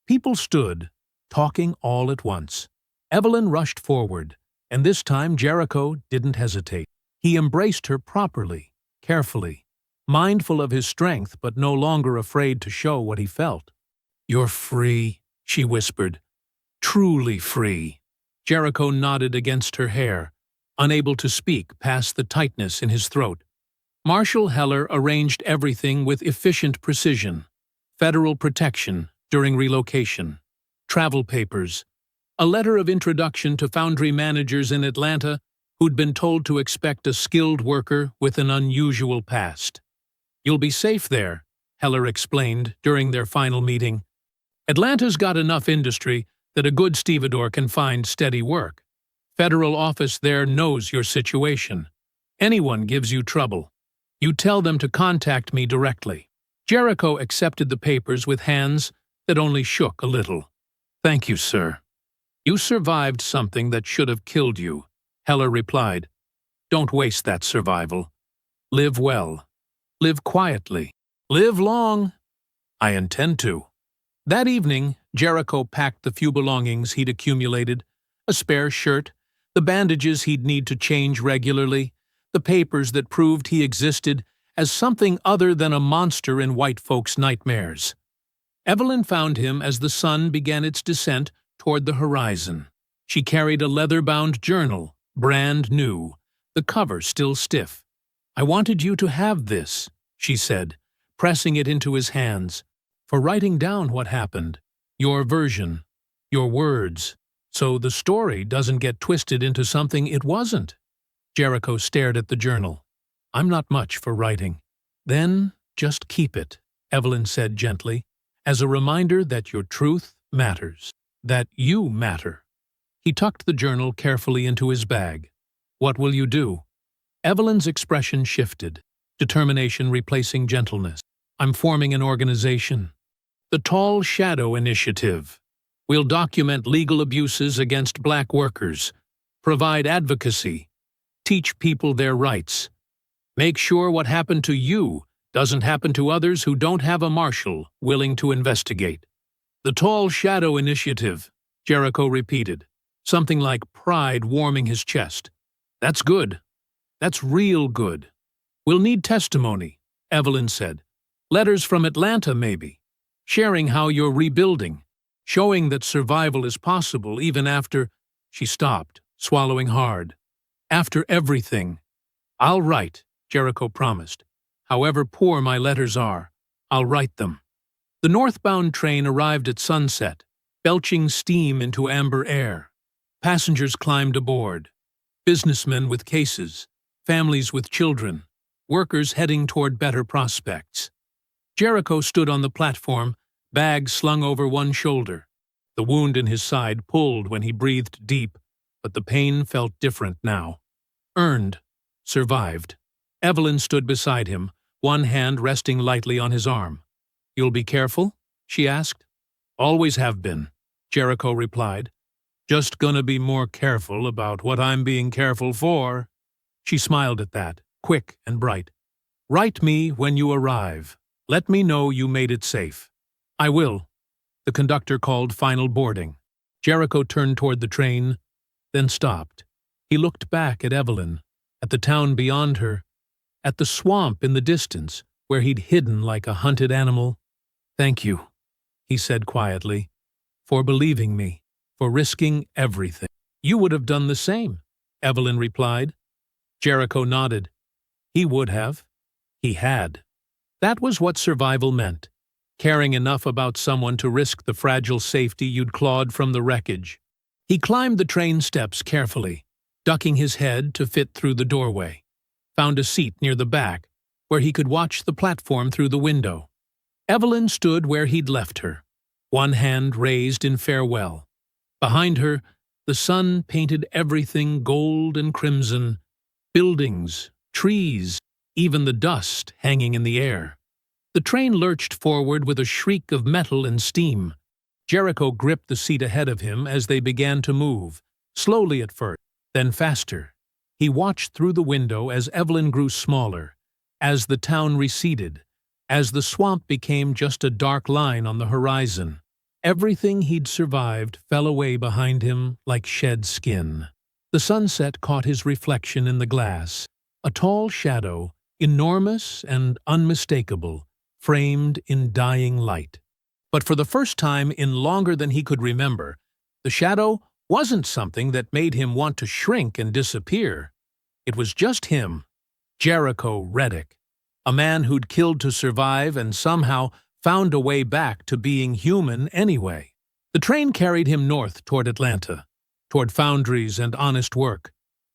People stood, talking all at once. Evelyn rushed forward, and this time Jericho didn't hesitate. He embraced her properly, carefully, mindful of his strength but no longer afraid to show what he felt. "You're free," she whispered. "Truly free." Jericho nodded against her hair, unable to speak past the tightness in his throat. Marshal Heller arranged everything with efficient precision. Federal protection during relocation, travel papers, a letter of introduction to foundry managers in Atlanta who'd been told to expect a skilled worker with an unusual past. "You'll be safe there," Heller explained during their final meeting. "Atlanta's got enough industry that a good stevedore can find steady work. Federal office there knows your situation. Anyone gives you trouble. You tell them to contact me directly." Jericho accepted the papers with hands that only shook a little. "Thank you, sir." "You survived something that should have killed you," Heller replied. "Don't waste that survival. Live well. Live quietly. Live long." "I intend to." That evening, Jericho packed the few belongings he'd accumulated, a spare shirt, the bandages he'd need to change regularly, the papers that proved he existed as something other than a monster in white folks' nightmares. Evelyn found him as the sun began its descent toward the horizon. She carried a leather-bound journal, brand new, the cover still stiff. "I wanted you to have this," she said, pressing it into his hands, for writing down what happened, your version, your words, so the story doesn't get twisted into something it wasn't. Jericho stared at the journal. I'm not much for writing. Then just keep it, Evelyn said gently, as a reminder that your truth matters, that you matter. He tucked the journal carefully into his bag. What will you do? Evelyn's expression shifted, determination replacing gentleness. I'm forming an organization. The Tall Shadow Initiative. We'll document legal abuses against black workers, provide advocacy, teach people their rights. Make sure what happened to you doesn't happen to others who don't have a marshal willing to investigate. The Tall Shadow Initiative, Jericho repeated, something like pride warming his chest. That's good. That's real good. We'll need testimony, Evelyn said. Letters from Atlanta, maybe. Sharing how you're rebuilding. Showing that survival is possible even after… She stopped, swallowing hard. After everything. I'll write, Jericho promised. However poor my letters are, I'll write them. The northbound train arrived at sunset, belching steam into amber air. Passengers climbed aboard. Businessmen with cases, families with children, workers heading toward better prospects. Jericho stood on the platform, bag slung over one shoulder. The wound in his side pulled when he breathed deep, but the pain felt different now. Earned. Survived. Evelyn stood beside him, one hand resting lightly on his arm. You'll be careful? She asked. Always have been, Jericho replied. Just gonna be more careful about what I'm being careful for. She smiled at that, quick and bright. Write me when you arrive. Let me know you made it safe. I will. The conductor called final boarding. Jericho turned toward the train, then stopped. He looked back at Evelyn, at the town beyond her, at the swamp in the distance where he'd hidden like a hunted animal. Thank you, he said quietly, for believing me. For risking everything. You would have done the same, Evelyn replied. Jericho nodded. He would have. He had. That was what survival meant, caring enough about someone to risk the fragile safety you'd clawed from the wreckage. He climbed the train steps carefully, ducking his head to fit through the doorway, found a seat near the back, where he could watch the platform through the window. Evelyn stood where he'd left her, one hand raised in farewell. Behind her, the sun painted everything gold and crimson, buildings, trees, even the dust hanging in the air. The train lurched forward with a shriek of metal and steam. Jericho gripped the seat ahead of him as they began to move, slowly at first, then faster. He watched through the window as Evelyn grew smaller, as the town receded, as the swamp became just a dark line on the horizon. Everything he'd survived fell away behind him like shed skin. The sunset caught his reflection in the glass, a tall shadow, enormous and unmistakable, framed in dying light. But for the first time in longer than he could remember, the shadow wasn't something that made him want to shrink and disappear. It was just him, Jericho Reddick, a man who'd killed to survive and somehow found a way back to being human anyway. The train carried him north toward Atlanta, toward foundries and honest work,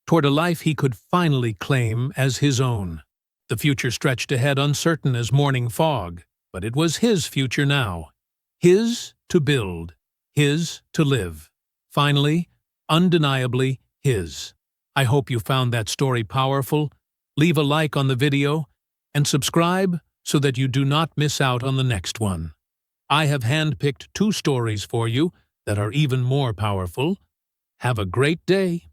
toward a life he could finally claim as his own. The future stretched ahead uncertain as morning fog, but it was his future now. His to build, his to live. Finally, undeniably his. I hope you found that story powerful. Leave a like on the video and subscribe so that you do not miss out on the next one. I have handpicked 2 stories for you that are even more powerful. Have a great day.